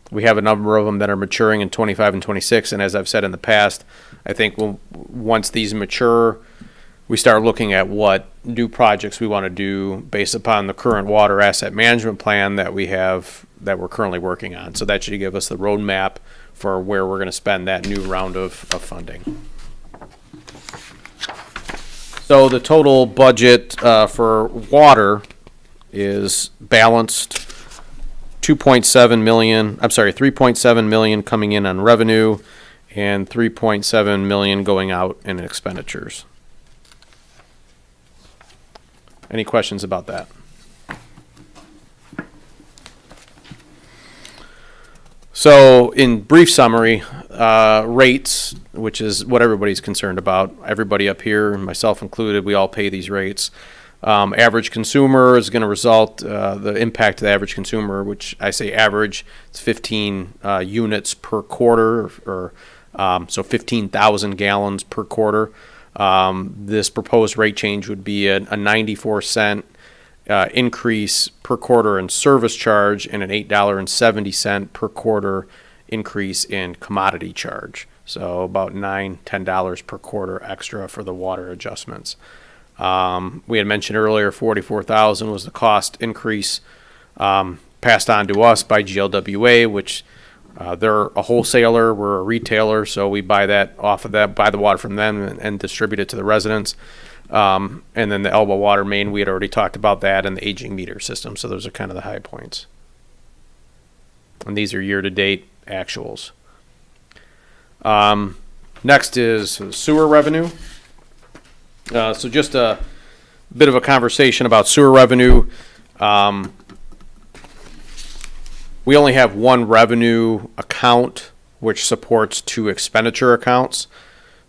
We have a number of them that are maturing in 25 and 26, and as I've said in the past, I think once these mature, we start looking at what new projects we want to do based upon the current water asset management plan that we have, that we're currently working on. So that should give us the roadmap for where we're going to spend that new round of funding. So the total budget for water is balanced. 3.7 million coming in on revenue and 3.7 million going out in expenditures. Any questions about that? So in brief summary, rates, which is what everybody's concerned about, everybody up here, myself included, we all pay these rates. Average consumer is going to result, the impact to the average consumer, which I say average, it's 15 units per quarter, or so 15,000 gallons per quarter. This proposed rate change would be a 94-cent increase per quarter in service charge and an $8.70 per quarter increase in commodity charge. So about $10 per quarter extra for the water adjustments. We had mentioned earlier, 44,000 was the cost increase passed on to us by GLWA, which they're a wholesaler, we're a retailer, so we buy that off of that, buy the water from them and distribute it to the residents. And then the elbow water main, we had already talked about that, and the aging meter system. So those are kind of the high points. And these are year-to-date actuals. Next is sewer revenue. So just a bit of a conversation about sewer revenue. We only have one revenue account which supports two expenditure accounts.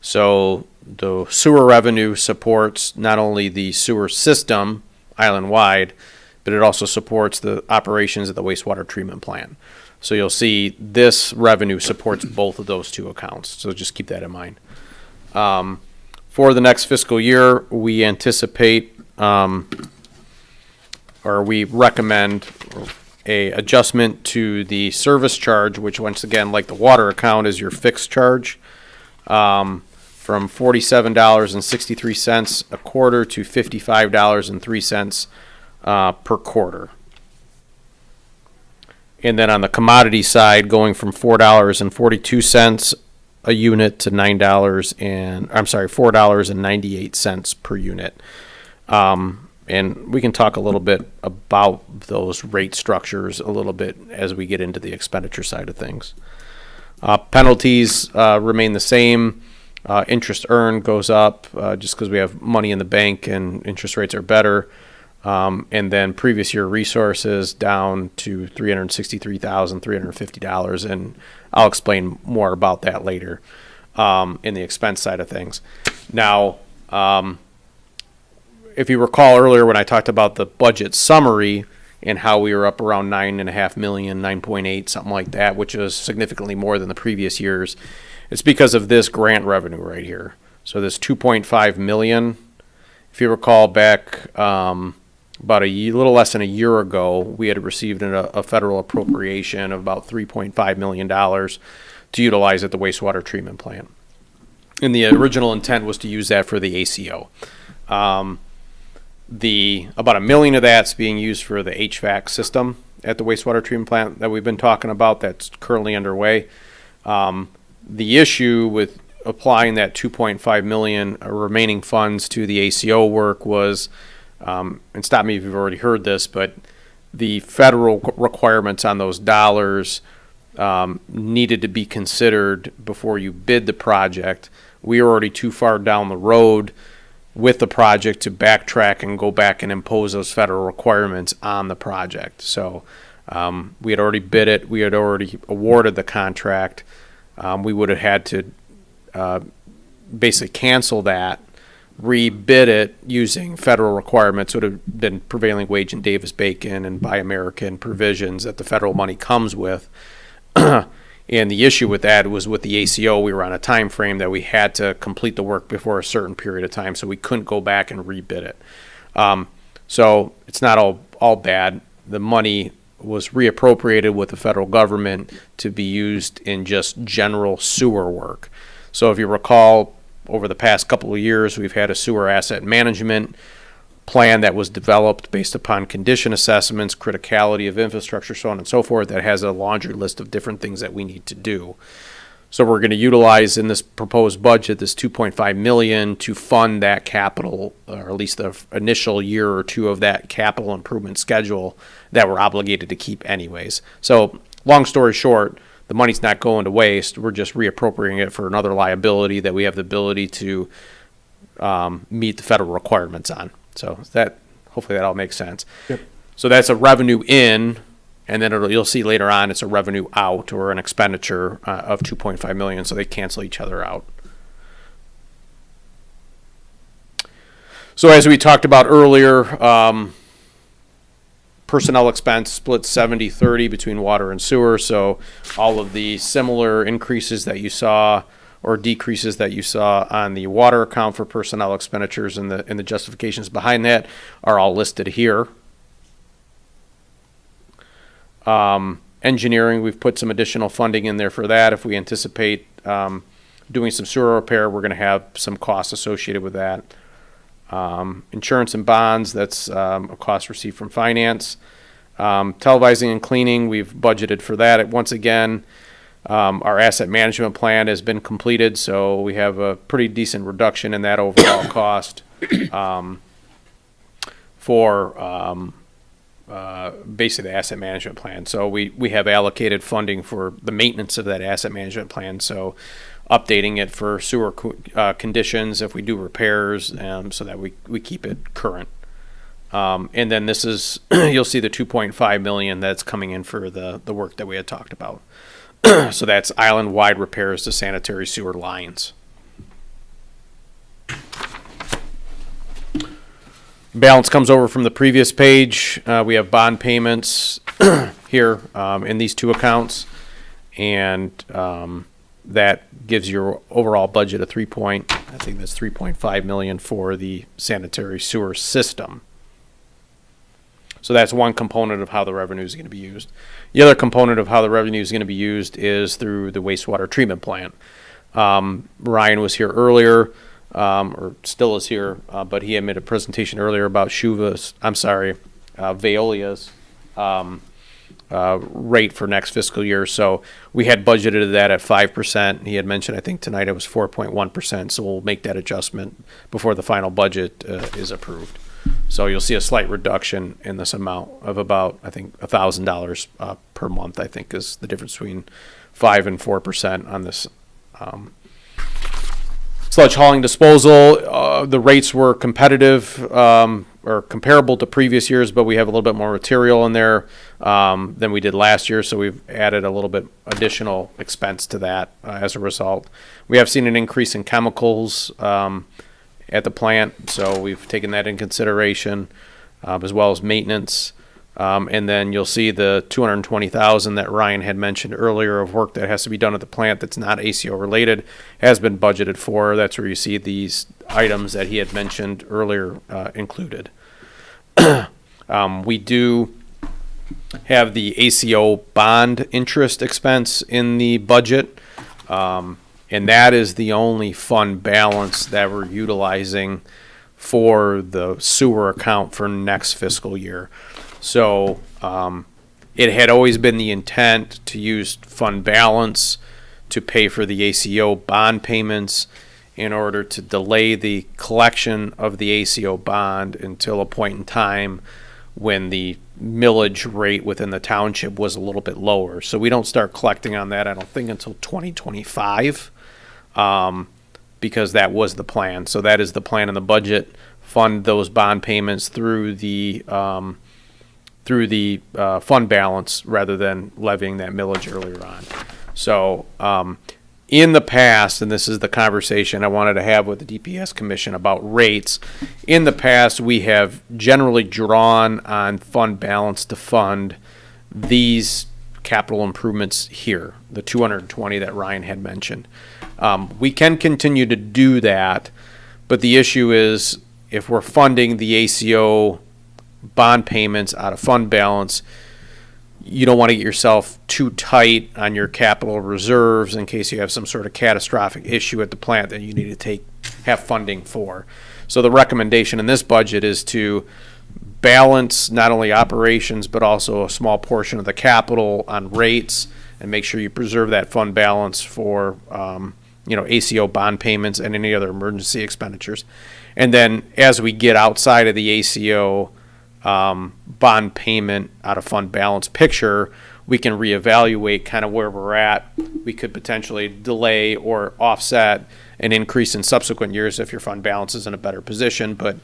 So the sewer revenue supports not only the sewer system island-wide, but it also supports the operations of the wastewater treatment plant. So you'll see this revenue supports both of those two accounts. So just keep that in mind. For the next fiscal year, we anticipate, or we recommend a adjustment to the service charge, which once again, like the water account, is your fixed charge, from $47.63 a quarter to $55.03 per quarter. And then on the commodity side, going from $4.42 a unit to $4.98 per unit. And we can talk a little bit about those rate structures a little bit as we get into the expenditure side of things. Penalties remain the same. Interest earned goes up just because we have money in the bank and interest rates are better. And then previous year resources down to $363,350, and I'll explain more about that later in the expense side of things. Now, if you recall earlier when I talked about the budget summary and how we were up around 9.5 million, 9.8, something like that, which was significantly more than the previous years, it's because of this grant revenue right here. So this 2.5 million, if you recall back about a little less than a year ago, we had received a federal appropriation of about $3.5 million to utilize at the wastewater treatment plant. And the original intent was to use that for the ACO. About $1 million of that's being used for the HVAC system at the wastewater treatment plant that we've been talking about that's currently underway. The issue with applying that 2.5 million remaining funds to the ACO work was, and stop me if you've already heard this, but the federal requirements on those dollars needed to be considered before you bid the project. We were already too far down the road with the project to backtrack and go back and impose those federal requirements on the project. So we had already bid it. We had already awarded the contract. We would have had to basically cancel that, rebid it using federal requirements. Would have been prevailing wage and Davis-Bacon and Buy American provisions that the federal money comes with. And the issue with that was with the ACO, we were on a time frame that we had to complete the work before a certain period of time, so we couldn't go back and rebid it. So it's not all bad. The money was reappropriated with the federal government to be used in just general sewer work. So if you recall, over the past couple of years, we've had a sewer asset management plan that was developed based upon condition assessments, criticality of infrastructure, so on and so forth, that has a laundry list of different things that we need to do. So we're going to utilize in this proposed budget this 2.5 million to fund that capital, or at least the initial year or two of that capital improvement schedule that we're obligated to keep anyways. So long story short, the money's not going to waste. We're just reappropriating it for another liability that we have the ability to meet the federal requirements on. So that, hopefully that all makes sense. Yep. So that's a revenue in, and then you'll see later on it's a revenue out, or an expenditure of 2.5 million, so they cancel each other out. So as we talked about earlier, personnel expense split 70-30 between water and sewer, so all of the similar increases that you saw or decreases that you saw on the water account for personnel expenditures and the justifications behind that are all listed here. Engineering, we've put some additional funding in there for that. If we anticipate doing some sewer repair, we're going to have some costs associated with that. Insurance and bonds, that's a cost received from finance. Televising and cleaning, we've budgeted for that. Once again, our asset management plan has been completed, so we have a pretty decent reduction in that overall cost for basically the asset management plan. So we have allocated funding for the maintenance of that asset management plan, so updating it for sewer conditions if we do repairs, so that we keep it current. And then this is, you'll see the 2.5 million that's coming in for the work that we had talked about. So that's island-wide repairs to sanitary sewer lines. Balance comes over from the previous page. We have bond payments here in these two accounts, and that gives your overall budget of 3.5 million for the sanitary sewer system. So that's one component of how the revenue is going to be used. The other component of how the revenue is going to be used is through the wastewater treatment plant. Ryan was here earlier, or still is here, but he had made a presentation earlier about Veolia's rate for next fiscal year. So we had budgeted that at 5%. He had mentioned, I think tonight it was 4.1%. So we'll make that adjustment before the final budget is approved. So you'll see a slight reduction in this amount of about, I think, $1,000 per month, I think, is the difference between 5 and 4% on this sludge hauling disposal. The rates were competitive or comparable to previous years, but we have a little bit more material in there than we did last year, so we've added a little bit additional expense to that as a result. We have seen an increase in chemicals at the plant, so we've taken that in consideration, as well as maintenance. And then you'll see the $220,000 that Ryan had mentioned earlier of work that has to be done at the plant that's not ACO related has been budgeted for. That's where you see these items that he had mentioned earlier included. We do have the ACO bond interest expense in the budget. And that is the only fund balance that we're utilizing for the sewer account for next fiscal year. So it had always been the intent to use fund balance to pay for the ACO bond payments in order to delay the collection of the ACO bond until a point in time when the millage rate within the township was a little bit lower. So we don't start collecting on that, I don't think, until 2025. Because that was the plan. So that is the plan in the budget. Fund those bond payments through the fund balance rather than levying that millage earlier on. So in the past, and this is the conversation I wanted to have with the DPS Commission about rates, in the past we have generally drawn on fund balance to fund these capital improvements here, the 220 that Ryan had mentioned. We can continue to do that, but the issue is if we're funding the ACO bond payments out of fund balance, you don't want to get yourself too tight on your capital reserves in case you have some sort of catastrophic issue at the plant that you need to have funding for. So the recommendation in this budget is to balance not only operations, but also a small portion of the capital on rates, and make sure you preserve that fund balance for, ACO bond payments and any other emergency expenditures. And then as we get outside of the ACO bond payment out of fund balance picture, we can reevaluate kind of where we're at. We could potentially delay or offset an increase in subsequent years if your fund balance is in a better position. But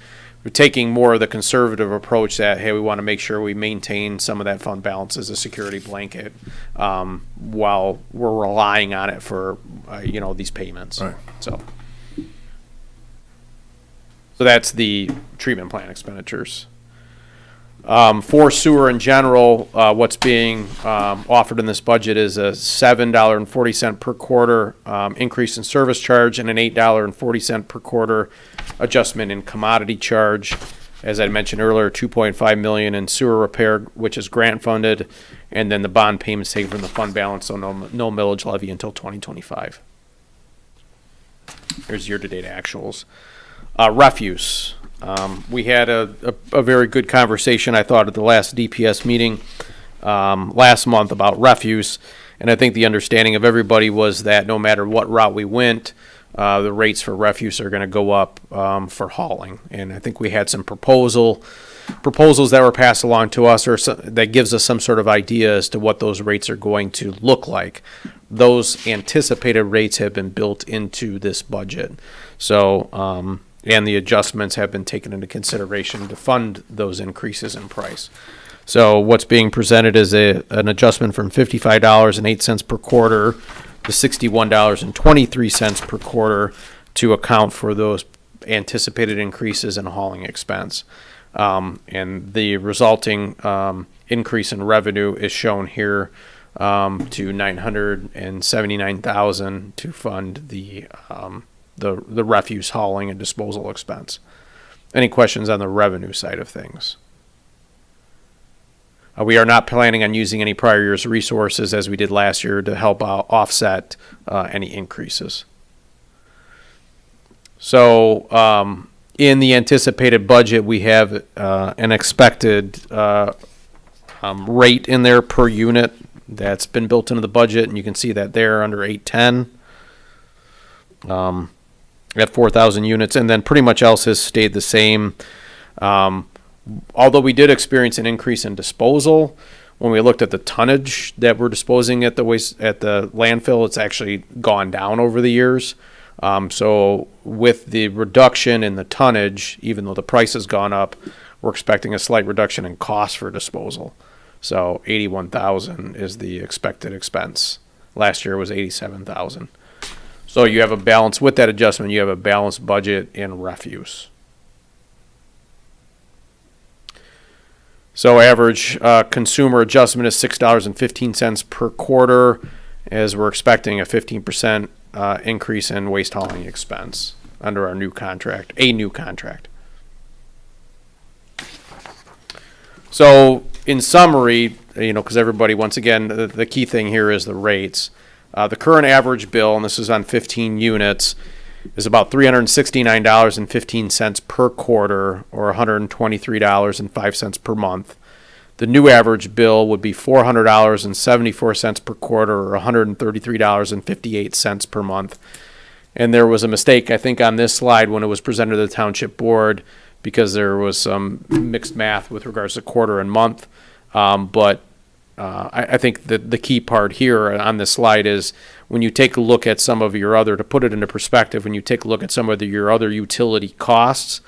we're taking more of the conservative approach that, hey, we want to make sure we maintain some of that fund balance as a security blanket while we're relying on it for, these payments. Right. So that's the treatment plant expenditures. For sewer in general, what's being offered in this budget is a $7.40 per quarter increase in service charge and an $8.40 per quarter adjustment in commodity charge. As I mentioned earlier, $2.5 million in sewer repair, which is grant funded, and then the bond payments taken from the fund balance, so no millage levy until 2025. Here's year-to-date actuals. Refuse. We had a very good conversation, I thought, at the last DPS meeting last month about refuse, and I think the understanding of everybody was that no matter what route we went, the rates for refuse are going to go up for hauling. And I think we had some proposals that were passed along to us, or that gives us some sort of idea as to what those rates are going to look like. Those anticipated rates have been built into this budget. So, and the adjustments have been taken into consideration to fund those increases in price. So what's being presented is an adjustment from $55.08 per quarter to $61.23 per quarter to account for those anticipated increases in hauling expense. And the resulting increase in revenue is shown here to $979,000 to fund the refuse hauling and disposal expense. Any questions on the revenue side of things? We are not planning on using any prior year's resources as we did last year to help offset any increases. So in the anticipated budget, we have an expected rate in there per unit that's been built into the budget, and you can see that there under 810. At 4,000 units, and then pretty much else has stayed the same. Although we did experience an increase in disposal, when we looked at the tonnage that we're disposing at the landfill, it's actually gone down over the years. So with the reduction in the tonnage, even though the price has gone up, we're expecting a slight reduction in cost for disposal. So $81,000 is the expected expense. Last year was $87,000. So you have a balance with that adjustment. You have a balanced budget in refuse. So average consumer adjustment is $6.15 per quarter, as we're expecting a 15% increase in waste hauling expense under our new contract, a new contract. So in summary, because everybody, once again, the key thing here is the rates. The current average bill, and this is on 15 units, is about $369.15 per quarter, or $123.05 per month. The new average bill would be $400.74 per quarter, or $133.58 per month. And there was a mistake, I think, on this slide when it was presented to the township board, because there was some mixed math with regards to quarter and month. But I think that the key part here on this slide is when you take a look at some of your other, to put it into perspective, when you take a look at some of your other utility costs,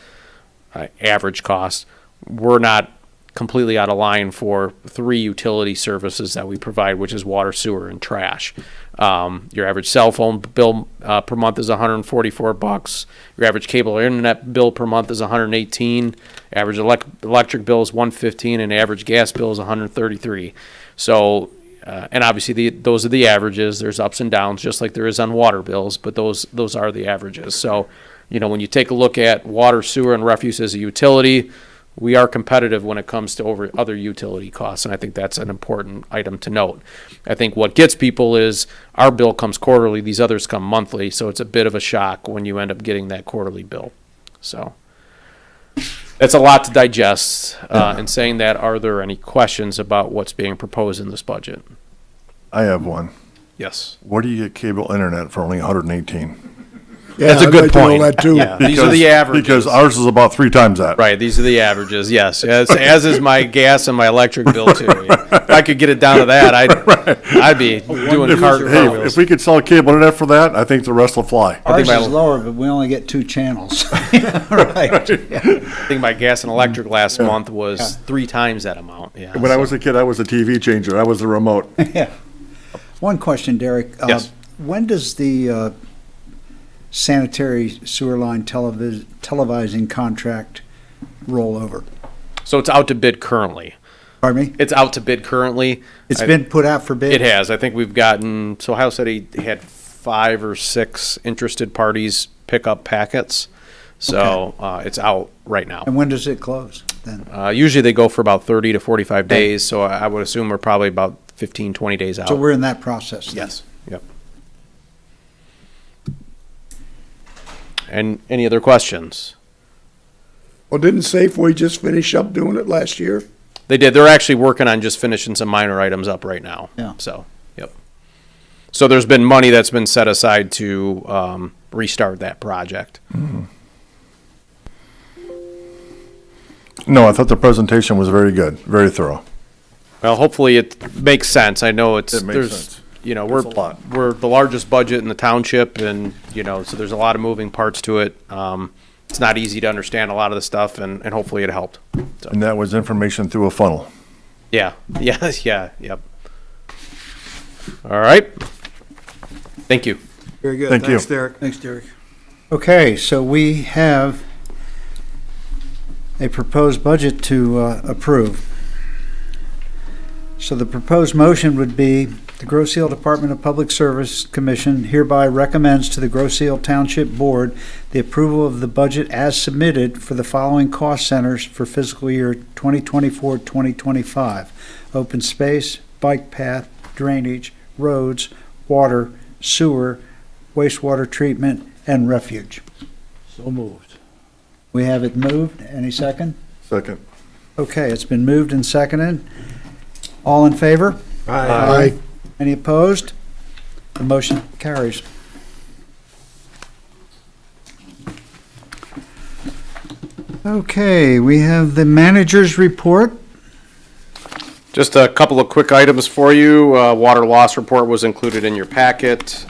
average costs, we're not completely out of line for three utility services that we provide, which is water, sewer, and trash. Your average cell phone bill per month is $144. Your average cable or internet bill per month is $118. Average electric bill is $115, and average gas bill is $133. So, and obviously those are the averages. There's ups and downs, just like there is on water bills, but those are the averages. So, when you take a look at water, sewer, and refuse as a utility, we are competitive when it comes to over other utility costs, and I think that's an important item to note. I think what gets people is our bill comes quarterly, these others come monthly, so it's a bit of a shock when you end up getting that quarterly bill. So that's a lot to digest. In saying that, are there any questions about what's being proposed in this budget? I have one. Yes. Where do you get cable internet for only 118? Yeah, That's a I'd good like to know point. that too. Yeah, these are the averages. Because ours is about 3 times that. Right, these are the averages, yes. As is my gas and my electric bill too. If I could get it down to that, I'd be doing Hey, cartwheels. if we could sell cable internet for that, I think the rest will fly. Ours my- is lower, but we only get 2 channels. Right. I think my gas and electric last month was 3 times that amount, yeah. When I was a kid, I was a TV changer. I was the remote. Yeah. One question, Derek. Yes. When does the sanitary sewer line televising contract roll over? So it's out to bid currently. Pardon me? It's out to bid currently. It's been put out for bid? It has. I think we've gotten, so Ohio said he had 5 or 6 interested parties pick up packets. So it's out right now. And when does it close then? Usually they go for about 30 to 45 days, so I would assume we're probably about 15, 20 days out. So we're in that process then? Yes, yep. And any other questions? Well, didn't Safeway just finish up doing it last year? They did. They're actually working on just finishing some minor items up right now. Yeah. So, yep. So there's been money that's been set aside to restart that project. No, I thought the presentation was very good, very thorough. Well, hopefully it makes sense. I know it's, It makes there's, sense. you know, It's a lot. we're the largest budget in the township and, you know, so there's a lot of moving parts to it. It's not easy to understand a lot of the stuff and hopefully it helped. So, And that was information through a funnel. yeah, yeah, yeah, yep. All right. Thank you. Very good. Thank you. Thanks, Derek. Thanks, Derek. Okay, so we have a proposed budget to approve. So the proposed motion would be the Grosse Ile Department of Public Service Commission hereby recommends to the Grosse Ile Township Board the approval of the budget as submitted for the following cost centers for fiscal year 2024-2025. Open space, bike path, drainage, roads, water, sewer, wastewater treatment, and refuge. So moved. We have it moved. Any second? Second. Okay, it's been moved and seconded. All in favor? Aye. Any opposed? The motion carries. Okay, we have the manager's report. Just a couple of quick items for you. Water loss report was included in your packet.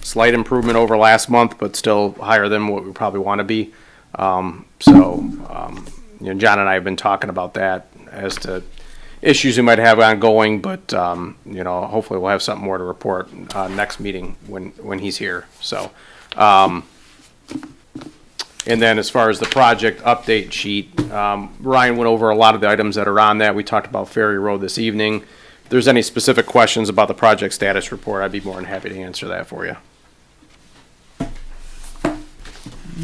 Slight improvement over last month, but still higher than what we probably want to be. You know, John and I have been talking about that as to issues we might have ongoing, but, you know, hopefully we'll have something more to report, next meeting when he's here, so. And then as far as the project update sheet, Ryan went over a lot of the items that are on that. We talked about Ferry Road this evening. If there's any specific questions about the project status report, I'd be more than happy to answer that for you.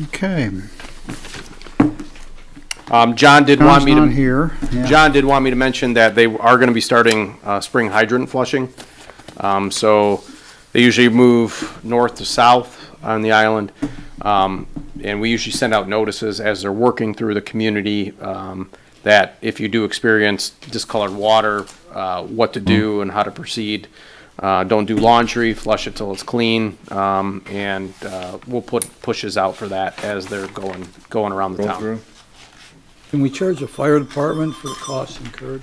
Okay. John did want John's me not to, here. Yeah. John did want me to mention that they are gonna be starting, spring hydrant flushing. So they usually move north to south on the island. And we usually send out notices as they're working through the community, that if you do experience discolored water, what to do and how to proceed. Don't do laundry, flush it till it's clean, and we'll put pushes out for that as they're going around the town. Can we charge the fire department for the costs incurred?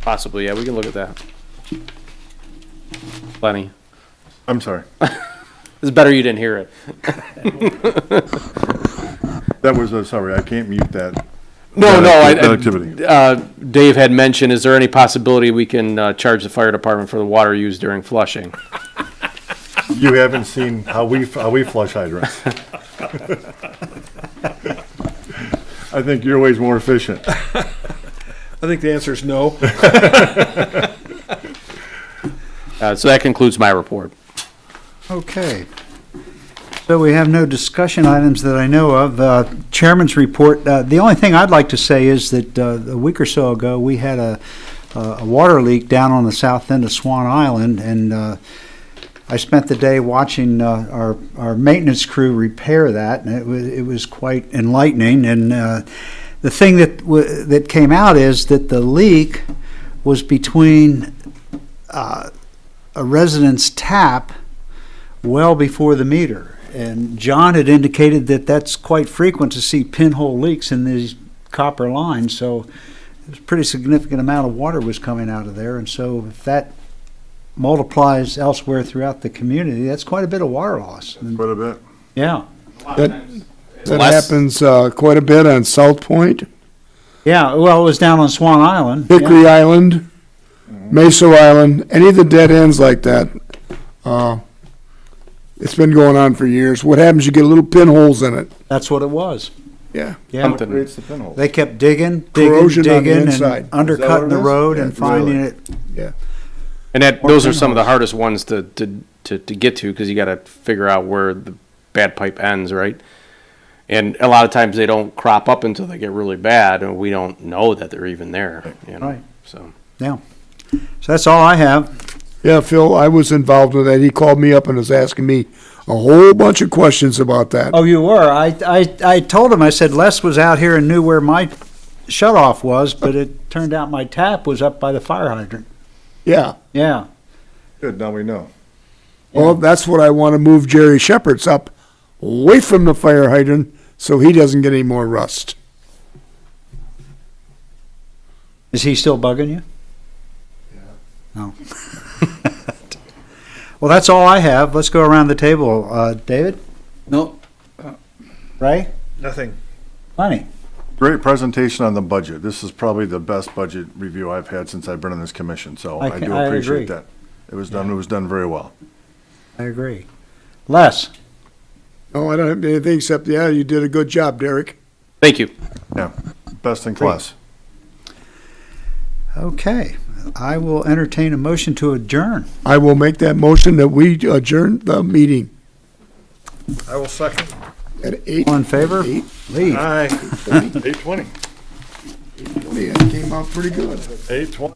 Possibly, yeah, we can look at that. Plenty. I'm sorry. It's better you didn't hear it. That was, sorry, I can't mute that. No, that activity. Dave had mentioned, is there any possibility we can charge the fire department for the water used during flushing? You haven't seen how we flush hydrants. I think your way's more efficient. I think the answer is no. So that concludes my report. Okay. So we have no discussion items that I know of. Chairman's report, the only thing I'd like to say is that a week or so ago, we had a water leak down on the south end of Swan Island, and I spent the day watching our maintenance crew repair that, and it was quite enlightening. And the thing that came out is that the leak was between a resident's tap well before the meter. And John had indicated that that's quite frequent to see pinhole leaks in these copper lines, so there's a pretty significant amount of water was coming out of there. And so if that multiplies elsewhere throughout the community, that's quite a bit of water loss. Quite a bit. Yeah, That Less- happens quite a bit on South Point, yeah, well, it was down on Swan Island. Hickory Island, Mesa Island, any of the dead ends like that. It's been going on for years. What happens, you get little pinholes in it. That's what it was. Yeah. Yeah, Something. Creates the pinhole. they kept digging, Corrosion on the digging, inside. and undercutting Is the that what it is? road Yeah, and finding really. it. And those are some of the hardest ones to get to, because you got to figure out where the bad pipe ends, right? And a lot of times they don't crop up until they get really bad, and we don't know that they're even there, you know? Right. So, Yeah. So that's all I have. Yeah, Phil, I was involved with that. He called me up and was asking me a whole bunch of questions about that. Oh, you were? I told him, I said Les was out here and knew where my shut-off was, but it turned out my tap was up by the fire hydrant. Yeah. Yeah. Good, now we know. Well, that's what I want to move Jerry Shepherd's up away from the fire hydrant so he doesn't get any more rust. Is he still bugging you? No. Well, that's all I have. Let's go around the table. David? No, Ray? Nothing. Lenny? Great presentation on the budget. This is probably the best budget review I've had since I've been on this commission, so I do I agree. appreciate that. It was done very well. I agree. Les? No, I don't have anything except, yeah, you did a good job, Derek. thank you. Yeah, best in class. Okay. I will entertain a motion to adjourn. I will make that motion that we adjourn the meeting I will second. at 8. All in favor? Eight. Leave. Aye. 8:20. It came out pretty good. 8:20.